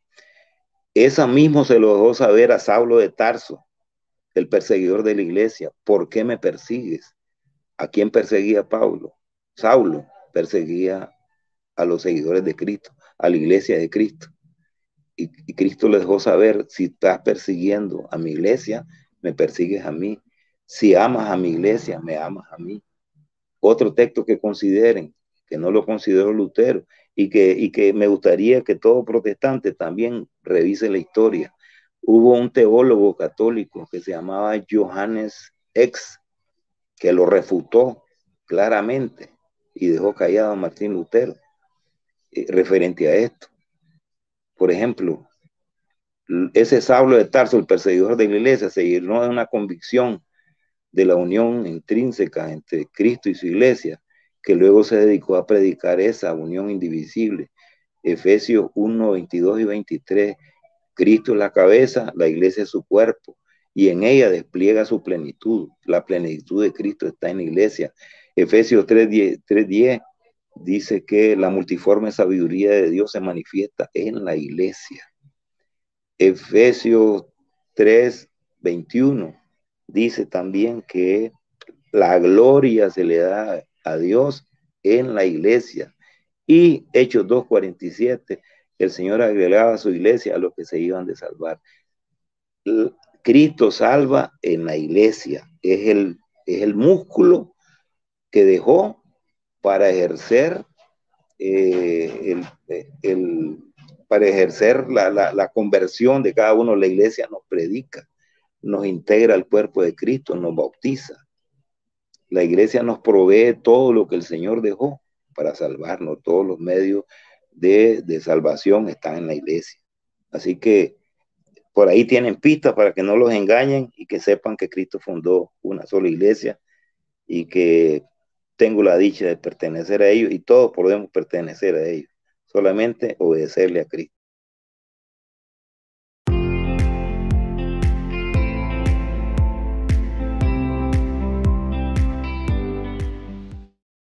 Esa mismo se lo dejó saber a Saulo de Tarso, el perseguidor de la iglesia. ¿Por qué me persigues? ¿A quién perseguía Pablo? Saulo perseguía a los seguidores de Cristo, a la iglesia de Cristo. Y Cristo le dejó saber, si estás persiguiendo a mi iglesia, me persigues a mí. Si amas a mi iglesia, me amas a mí. Otro texto que consideren, que no lo consideró Lutero, y que me gustaría que todo protestante también revise la historia. Hubo un teólogo católico que se llamaba Johannes Ex, que lo refutó claramente y dejó callado a Martín Lutero referente a esto. Por ejemplo, ese Saulo de Tarso, el perseguidor de la iglesia, se llenó de una convicción de la unión intrínseca entre Cristo y su iglesia, que luego se dedicó a predicar esa unión indivisible. Efesios 1, 22 y 23. Cristo es la cabeza, la iglesia es su cuerpo, y en ella despliega su plenitud. La plenitud de Cristo está en la iglesia. Efesios 3:10 dice que la multiforme sabiduría de Dios se manifiesta en la iglesia. Efesios 3:21 dice también que la gloria se le da a Dios en la iglesia. Y Hechos 2:47, el Señor agregaba a su iglesia a los que se iban de salvar. Cristo salva en la iglesia, es el músculo que dejó para ejercer para ejercer la conversión de cada uno. La iglesia nos predica, nos integra al cuerpo de Cristo, nos bautiza. La iglesia nos provee todo lo que el Señor dejó para salvarnos. Todos los medios de salvación están en la iglesia. Así que por ahí tienen pistas para que no los engañen y que sepan que Cristo fundó una sola iglesia y que tengo la dicha de pertenecer a ellos, y todos podemos pertenecer a ellos, solamente obedecerle a Cristo.